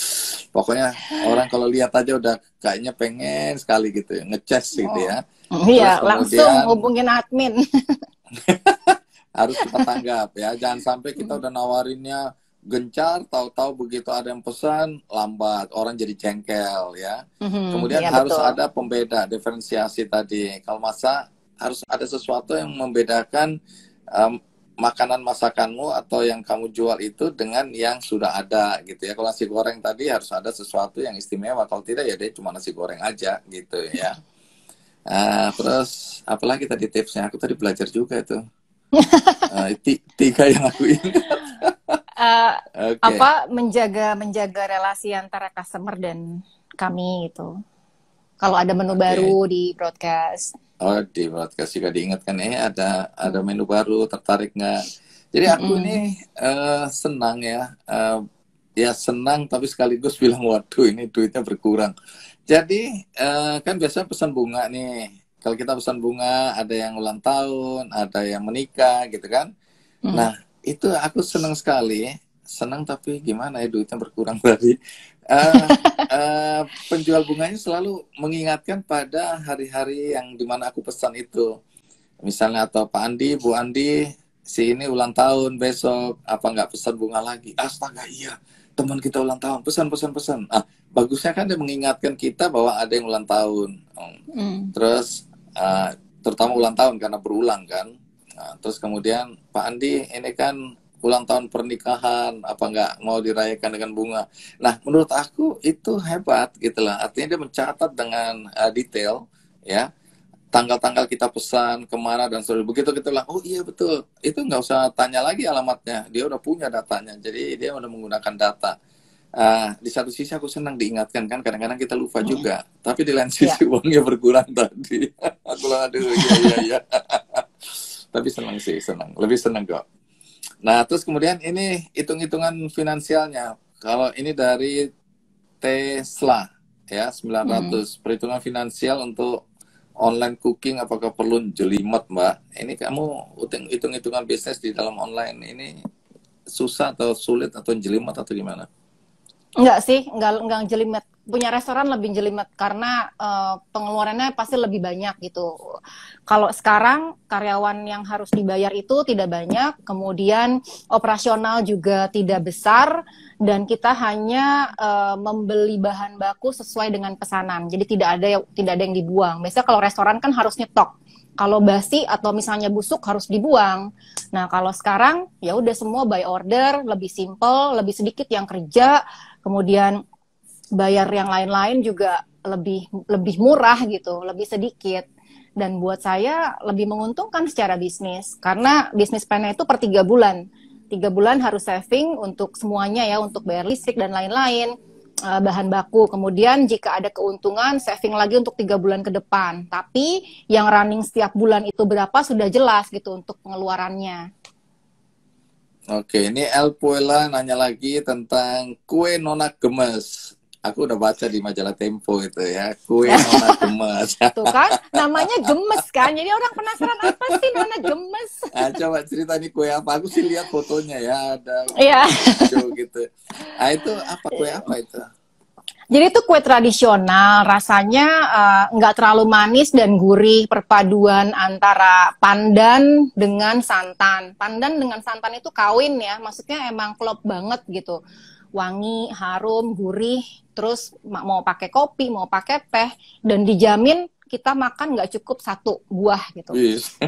pokoknya orang kalau lihat aja udah kayaknya pengen sekali gitu ya, ngecas gitu Oh. ya. Terus Iya, langsung kemudian hubungin admin. harus cepat tanggap ya. Jangan sampai kita udah nawarinnya gencar, tahu-tahu begitu ada yang pesan lambat, orang jadi jengkel ya. Kemudian Ya harus betul. ada pembeda, diferensiasi tadi. Kalau masak harus ada sesuatu yang membedakan makanan masakanmu atau yang kamu jual itu dengan yang sudah ada gitu ya. Kalau nasi goreng tadi harus ada sesuatu yang istimewa. Kalau tidak ya dia cuma nasi goreng aja gitu ya. Terus apalagi tadi tipsnya? Aku tadi belajar juga itu. Tiga yang aku ingat. Eh, Oke. menjaga relasi antara customer dan kami gitu. Kalau ada menu Oke. baru di broadcast. Oh, di broadcast juga diingatkan, ada menu baru, tertarik nggak? Jadi aku Mm-mm. ini senang ya, ya senang tapi sekaligus bilang waduh ini duitnya berkurang. Jadi kan biasanya pesan bunga nih. Kalau kita pesan bunga, ada yang ulang tahun, ada yang menikah gitu kan. Mm. Nah, itu aku senang sekali. Senang tapi gimana ya duitnya berkurang tadi. Eh, Penjual bunganya selalu mengingatkan pada hari-hari yang dimana aku pesan itu. Misalnya atau Pak Andi, Bu Andi, si ini ulang tahun besok, apa nggak pesan bunga lagi? Astaga iya, teman kita ulang tahun, pesan. Ah, bagusnya kan dia mengingatkan kita bahwa ada yang ulang tahun. Mm. Terus terutama ulang tahun karena berulang kan. Nah, terus kemudian Pak Andi ini kan ulang tahun pernikahan, apa nggak mau dirayakan dengan bunga. Nah, menurut aku itu hebat gitu lah. Artinya dia mencatat dengan detail ya tanggal-tanggal kita pesan kemana dan seterusnya. Begitu kita bilang, oh iya betul, itu nggak usah tanya lagi alamatnya, dia udah punya datanya, jadi dia udah menggunakan data. Di satu sisi aku senang diingatkan kan, kadang-kadang kita lupa Mm. juga, tapi di lain Ya. sisi uangnya berkurang tadi. Aku bilang, aduh iya. Tapi senang sih, lebih senang kok. Nah, terus kemudian ini hitung-hitungan finansialnya. Kalau ini dari Tesla ya Mm. 900 perhitungan finansial untuk online cooking apakah perlu jelimet Mbak? Ini kamu hitung-hitungan bisnis di dalam online ini susah atau sulit atau jelimet atau gimana? Enggak sih, enggak jelimet. Punya restoran lebih jelimet karena pengeluarannya pasti lebih banyak gitu. Kalau sekarang karyawan yang harus dibayar itu tidak banyak, kemudian operasional juga tidak besar dan kita hanya membeli bahan baku sesuai dengan pesanan. Jadi tidak ada yang dibuang. Biasanya kalau restoran kan harus nyetok. Kalau basi atau misalnya busuk harus dibuang. Nah, kalau sekarang ya udah semua by order, lebih simple, lebih sedikit yang kerja, kemudian bayar yang lain-lain juga lebih murah gitu, lebih sedikit. Dan buat saya lebih menguntungkan secara bisnis karena bisnis plannya itu per 3 bulan. 3 bulan harus saving untuk semuanya ya, untuk bayar listrik dan lain-lain, bahan baku. Kemudian jika ada keuntungan, saving lagi untuk 3 bulan ke depan. Tapi yang running setiap bulan itu berapa sudah jelas gitu untuk pengeluarannya. Oke, ini El Puela nanya lagi tentang kue nona gemes. Aku udah baca di majalah Tempo itu ya, kue nona gemes. Tuh kan, namanya gemes kan. Jadi orang penasaran apa sih nona gemes? Coba cerita nih kue apa? Aku sih lihat fotonya ya, ada Iya. warna hijau gitu. Itu apa kue apa itu? Jadi itu kue tradisional, rasanya nggak terlalu manis dan gurih, perpaduan antara pandan dengan santan. Pandan dengan santan itu kawin ya, maksudnya emang klop banget gitu. Wangi, harum, gurih, terus mau pakai kopi, mau pakai teh, dan dijamin kita makan nggak cukup 1 buah gitu. Wis.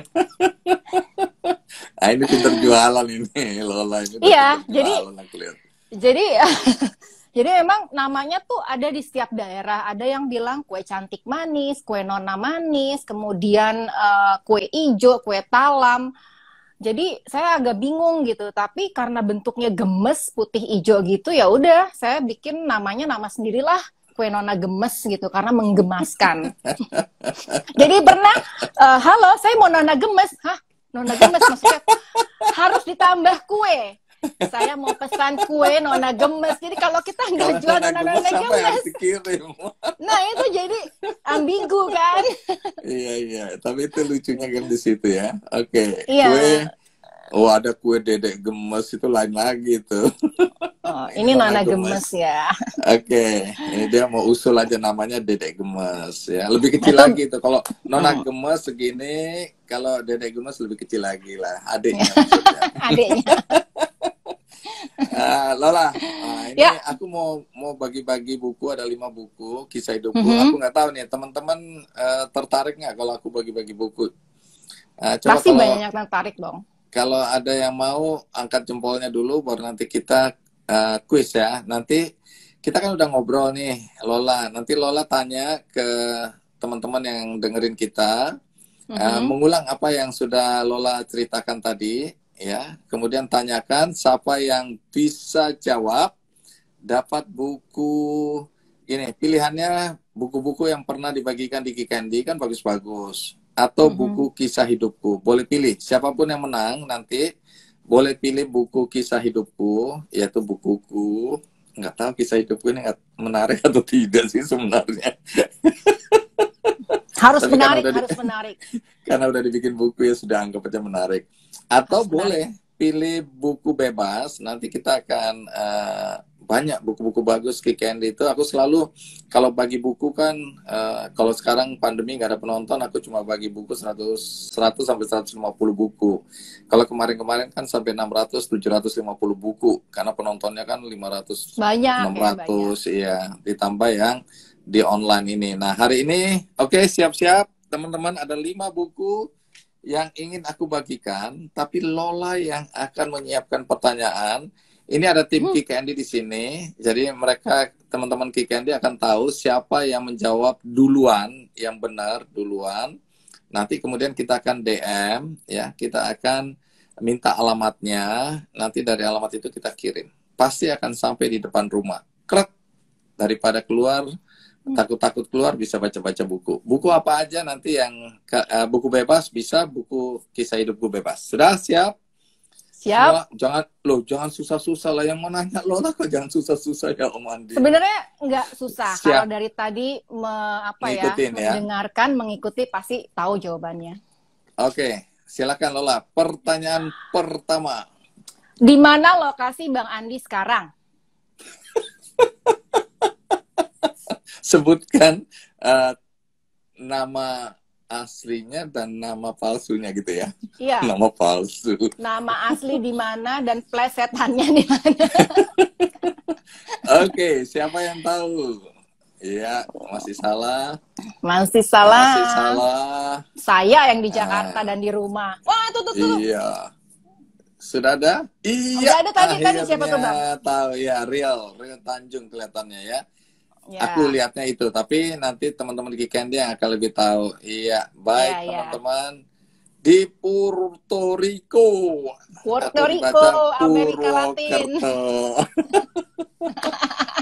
Ini pinter jualan ini, Lola ini udah Iya, pinter jualan aku lihat. jadi Jadi memang namanya tuh ada di setiap daerah. Ada yang bilang kue cantik manis, kue nona manis, kemudian kue ijo, kue talam. Jadi saya agak bingung gitu. Tapi karena bentuknya gemes, putih ijo gitu, ya udah saya bikin namanya nama sendirilah, kue nona gemes gitu karena menggemaskan. Jadi pernah, halo saya mau nona gemes. Hah? Nona gemes maksudnya harus ditambah kue. Saya mau pesan kue nona gemes. Jadi kalau kita nggak jual nona gemes, dikirim. nah itu jadi ambigu kan? Iya. Tapi itu lucunya kan di situ ya. Oke, Iya. kue. Oh ada kue dedek gemes itu lain lagi tuh. Oh, ini nona gemes ya. Oke, ini dia mau usul aja namanya dedek gemes ya. Lebih kecil lagi tuh. Kalau nona gemes segini, kalau dedek gemes lebih kecil lagi lah. Adiknya maksudnya. Adiknya. Lola, ini Ya. aku mau bagi-bagi buku, ada 5 buku kisah hidupku. Aku nggak tahu nih teman-teman tertarik nggak kalau aku bagi-bagi buku. Coba Pasti banyak yang tertarik dong. Kalau ada yang mau angkat jempolnya dulu, baru nanti kita quiz ya. Nanti kita kan udah ngobrol nih, Lola. Nanti Lola tanya ke teman-teman yang dengerin kita, mengulang apa yang sudah Lola ceritakan tadi. Ya, kemudian tanyakan siapa yang bisa jawab dapat buku gini, pilihannya buku-buku yang pernah dibagikan di Kikendi kan bagus-bagus. Atau buku kisah hidupku. Boleh pilih. Siapapun yang menang nanti boleh pilih buku kisah hidupku, yaitu bukuku. Nggak tahu kisah hidupku ini menarik atau tidak sih sebenarnya. Harus Tapi menarik, harus menarik. Karena udah dibikin buku ya sudah anggap aja menarik. Atau Harus boleh pilih buku bebas. Nanti kita akan banyak buku-buku bagus Kikendi itu. Aku selalu kalau bagi buku kan kalau sekarang pandemi nggak ada penonton, aku cuma bagi buku 100 sampai 150 buku. Kalau kemarin-kemarin kan sampai 600 750 buku karena penontonnya kan 500 banyak 600 ya, ditambah yang di online ini. Nah, hari ini oke, siap-siap teman-teman, ada 5 buku yang ingin aku bagikan, tapi Lola yang akan menyiapkan pertanyaan. Ini ada tim Kikendi di sini, jadi mereka teman-teman Kikendi akan tahu siapa yang menjawab duluan, yang benar duluan. Nanti kemudian kita akan DM, ya, kita akan minta alamatnya. Nanti dari alamat itu kita kirim. Pasti akan sampai di depan rumah. Krek, daripada keluar takut-takut keluar, bisa baca-baca buku. Buku apa aja nanti yang buku bebas bisa, buku kisah hidupku bebas. Sudah siap? Siap. Semua, jangan susah-susah lah. Yang mau nanya Lola kok jangan susah-susah ya Om Andi. Sebenarnya nggak susah. Siap. Kalau dari tadi Ngikutin, mendengarkan, mengikuti pasti tahu jawabannya. Oke, silakan Lola. Pertanyaan pertama. Di mana lokasi Bang Andi sekarang? Sebutkan nama aslinya dan nama palsunya gitu ya. Iya. Nama palsu. Nama asli di mana dan plesetannya di mana? Oke, siapa yang tahu? Iya, masih salah. Masih salah. Masih salah. Saya yang di Jakarta dan di rumah. Wah, tuh. Iya. Sudah ada? Iya. Udah ada tadi siapa tuh Bang? Tahu ya, Real Tanjung kelihatannya ya. Ya. Aku lihatnya itu, tapi nanti teman-teman Kikendi yang akan lebih tahu. Iya, baik teman-teman. Di Puerto Rico. Puerto Rico, Amerika Latin.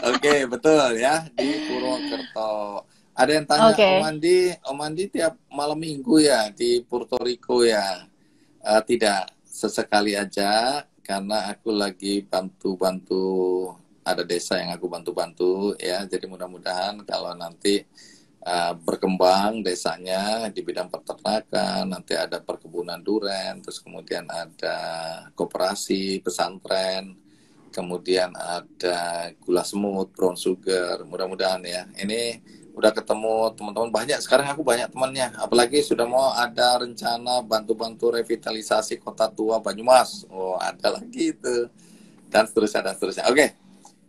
Oke, betul ya, di Purwokerto. Ada yang tanya, Om Andi tiap malam minggu ya di Puerto Rico ya? Tidak, sesekali aja, karena aku lagi bantu-bantu, ada desa yang aku bantu-bantu ya. Jadi mudah-mudahan kalau nanti berkembang desanya di bidang peternakan, nanti ada perkebunan durian, terus kemudian ada koperasi pesantren, kemudian ada gula semut, brown sugar, mudah-mudahan ya. Ini udah ketemu teman-teman banyak, sekarang aku banyak temannya, apalagi sudah mau ada rencana bantu-bantu revitalisasi kota tua Banyumas. Oh, ada lagi itu, dan seterusnya. Oke,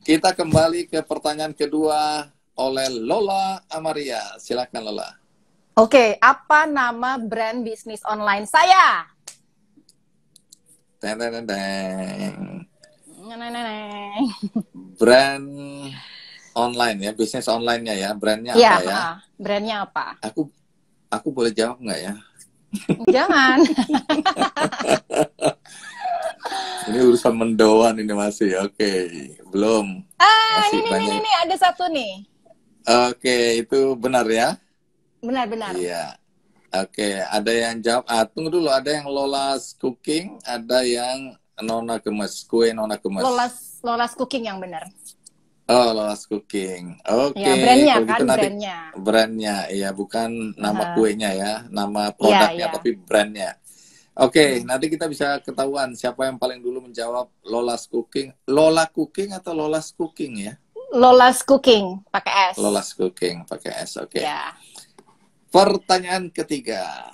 kita kembali ke pertanyaan kedua oleh Lola Amaria. Silakan Lola. Oke, apa nama brand bisnis online saya? Teng. Brand online ya, bisnis online-nya ya, brandnya apa ya? Brandnya apa? Aku boleh jawab nggak ya? Jangan. Ini urusan mendoan ini masih. Oke, belum. Masih ini ada satu nih. Oke, itu benar ya? Benar. Iya. Oke, ada yang jawab. Tunggu dulu, ada yang Lola's Cooking, ada yang Nona Gemes, kue Nona Gemes. Lola's Cooking yang benar. Oh, Lola's Cooking. Oke. Ya, brandnya kan, gitu brandnya. Brandnya, ya, bukan nama kuenya ya, nama produknya, tapi brandnya. Oke, nanti kita bisa ketahuan siapa yang paling dulu menjawab Lola's Cooking. Lola Cooking atau Lola's Cooking ya? Lola's Cooking, pakai S. Lola's Cooking, pakai S, oke. Ya. Pertanyaan ketiga.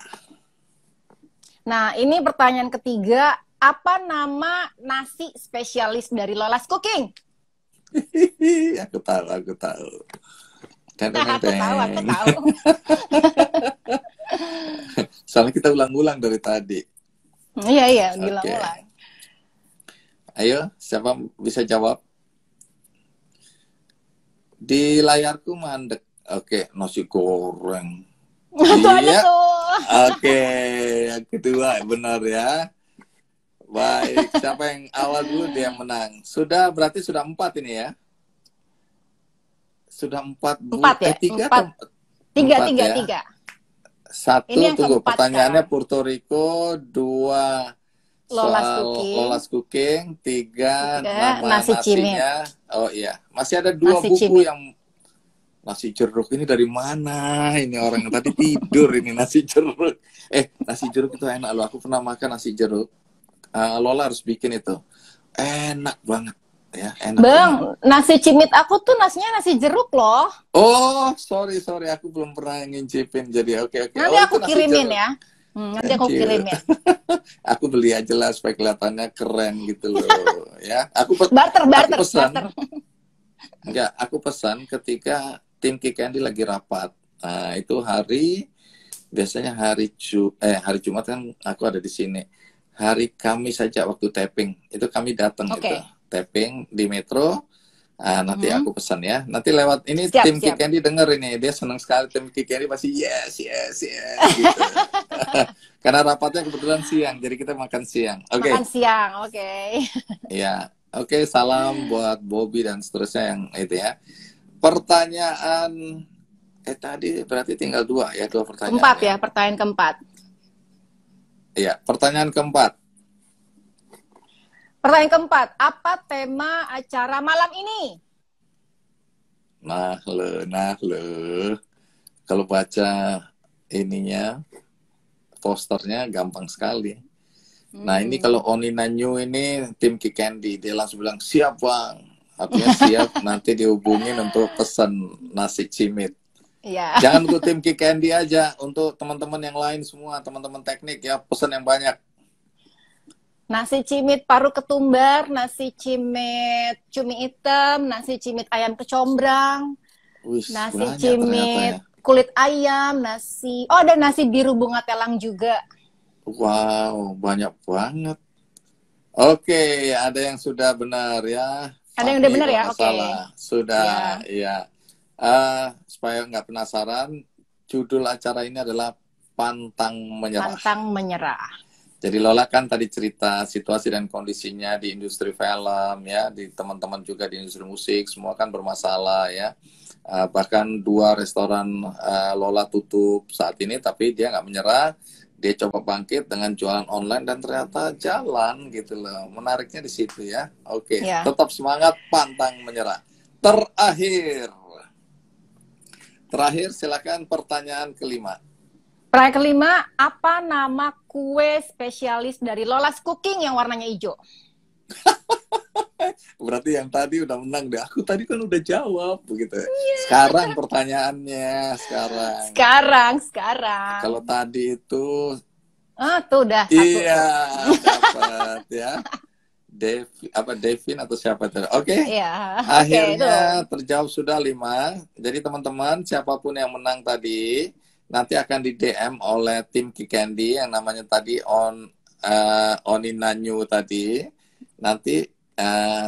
Nah, ini pertanyaan ketiga. Apa nama nasi spesialis dari Lola's Cooking? Aku tahu. Aku tahu. Soalnya kita ulang-ulang dari tadi. Iya, diulang-ulang. Ayo, siapa bisa jawab? Di layarku mandek. Oke, nasi goreng. Iya. Oke, yang kedua benar ya. Baik, siapa yang awal dulu dia yang menang. Berarti sudah 4 ini ya. sudah 4 Empat ya? 3 Empat. atau Tiga, 4 tiga, ya? tiga. Satu, Ini yang tunggu, keempat pertanyaannya sekarang. Puerto Rico, 2 Lolas soal Cooking. Lolas Cooking, 3 Tiga, nama nasi cimit. nasinya. Oh iya, masih ada 2 Nasi buku cimit. yang nasi jeruk ini dari mana? Ini orang yang tadi tidur ini nasi jeruk. Nasi jeruk itu enak loh. Aku pernah makan nasi jeruk. Lola harus bikin itu. Enak banget ya, enak Bang, banget. nasi cimit aku tuh nasinya nasi jeruk loh. Oh, sorry, aku belum pernah ngincipin. Jadi oke. Nanti Oh, itu aku nasi kirimin jeruk. ya. Nanti Thank aku you. kirimin. Aku beli aja lah supaya kelihatannya keren gitu loh. Ya, aku Barter, pesan. barter. Enggak, aku pesan ketika tim Kikendi lagi rapat. Nah, itu biasanya hari Jumat kan aku ada di sini. Hari Kamis saja waktu tapping, itu kami datang Oke. gitu. Tapping di Metro. Nanti aku pesan ya. Nanti lewat ini Siap, tim siap. Kikendi denger ini. Dia senang sekali tim Kikendi pasti yes gitu. Karena rapatnya kebetulan siang, jadi kita makan siang. Oke. Makan siang, oke. Ya, oke. Salam buat Bobby dan seterusnya yang itu ya. Pertanyaan tadi berarti tinggal 2 ya, 2 pertanyaan. Keempat ya, pertanyaan keempat. Iya, pertanyaan keempat. Pertanyaan keempat, apa tema acara malam ini? Nah lo. Kalau baca ininya, posternya gampang sekali. Nah, ini kalau Oni Nanyu ini tim Kikendi, dia langsung bilang, siap bang. Artinya siap, nanti dihubungin untuk pesan nasi cimit. Iya. Jangan untuk tim Kikendi aja, untuk teman-teman yang lain semua, teman-teman teknik ya, pesan yang banyak. Nasi cimit paru ketumbar, nasi cimit cumi hitam, nasi cimit ayam kecombrang, nasi cimit kulit ayam, ada nasi biru bunga telang juga. Wow, banyak banget. Oke, ada yang sudah benar ya. Ada yang udah benar ya? Oke. Sudah, ya. Supaya nggak penasaran, judul acara ini adalah Pantang Menyerah. Pantang Menyerah. Jadi Lola kan tadi cerita situasi dan kondisinya di industri film ya, di teman-teman juga di industri musik, semua kan bermasalah ya. Bahkan 2 restoran Lola tutup saat ini, tapi dia nggak menyerah. Dia coba bangkit dengan jualan online dan ternyata jalan gitu loh. Menariknya di situ ya. Oke, Tetap semangat, pantang menyerah. Terakhir silakan pertanyaan kelima. Pertanyaan kelima, apa nama kue spesialis dari Lolas Cooking yang warnanya hijau? Berarti yang tadi udah menang deh. Aku tadi kan udah jawab begitu. Sekarang pertanyaannya sekarang. Kalau tadi itu tuh udah 1. Iya, dapat ya. Devin atau siapa tadi? Oke. Iya. Akhirnya terjawab sudah 5. Jadi teman-teman, siapapun yang menang tadi nanti akan di DM oleh tim Kikendi yang namanya tadi Oninanyu tadi. Nanti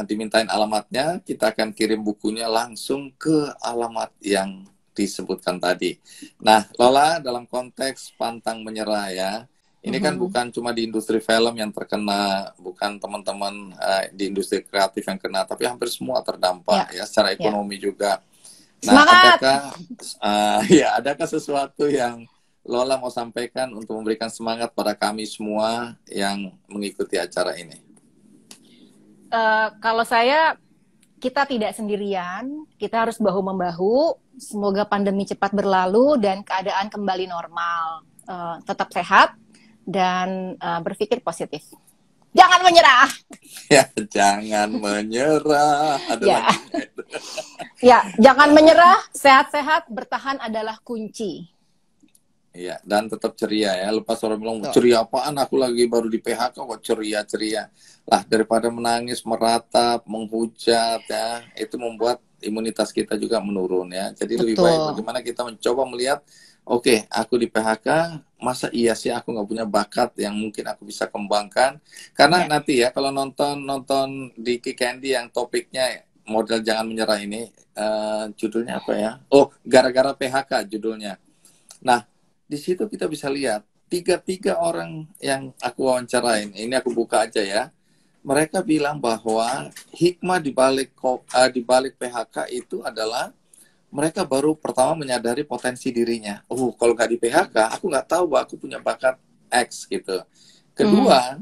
dimintain alamatnya, kita akan kirim bukunya langsung ke alamat yang disebutkan tadi. Nah, Lola, dalam konteks pantang menyerah ya, ini kan bukan cuma di industri film yang terkena, bukan teman-teman di industri kreatif yang kena, tapi hampir semua terdampak ya secara ekonomi juga. Nah, adakah sesuatu yang Lola mau sampaikan untuk memberikan semangat pada kami semua yang mengikuti acara ini? Kalau kita tidak sendirian, kita harus bahu-membahu. Semoga pandemi cepat berlalu dan keadaan kembali normal. Tetap sehat dan berpikir positif. Jangan menyerah. Ya, jangan menyerah. Jangan menyerah. Sehat-sehat, bertahan adalah kunci. Iya, dan tetap ceria ya. Lepas orang bilang, ceria apaan? Aku lagi baru di PHK kok ceria-ceria. Lah, daripada menangis, meratap, menghujat ya, itu membuat imunitas kita juga menurun ya. Jadi lebih baik bagaimana kita mencoba melihat, oke, aku di PHK, masa iya sih aku nggak punya bakat yang mungkin aku bisa kembangkan? Karena nanti ya, kalau nonton di Kikendi yang topiknya model jangan menyerah ini, judulnya apa ya? Oh, gara-gara PHK judulnya. Nah, di situ kita bisa lihat, 3 orang yang aku wawancarain, ini aku buka aja ya, mereka bilang bahwa hikmah di balik PHK itu adalah mereka baru pertama menyadari potensi dirinya. Oh, kalau nggak di PHK, aku nggak tahu bahwa aku punya bakat X gitu. Kedua,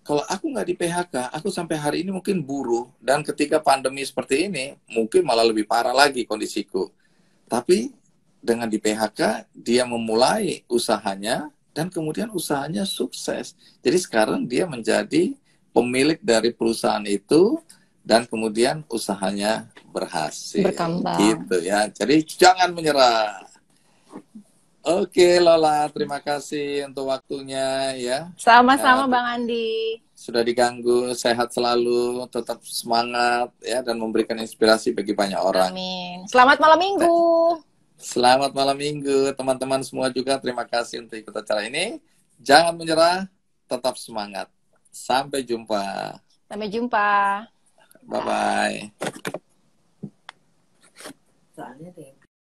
kalau aku nggak di PHK, aku sampai hari ini mungkin buruh. Dan ketika pandemi seperti ini, mungkin malah lebih parah lagi kondisiku. Tapi dengan di PHK, dia memulai usahanya, dan kemudian usahanya sukses. Jadi sekarang dia menjadi pemilik dari perusahaan itu, dan kemudian usahanya berhasil. Berkembang. Gitu ya. Jadi jangan menyerah. Oke, Lola, terima kasih untuk waktunya ya. Sama-sama Bang Andi. Sudah diganggu, sehat selalu, tetap semangat ya, dan memberikan inspirasi bagi banyak orang. Amin. Selamat malam minggu. Selamat malam minggu, teman-teman semua juga. Terima kasih untuk ikut acara ini. Jangan menyerah, tetap semangat. Sampai jumpa. Sampai jumpa. Bye-bye. Soalnya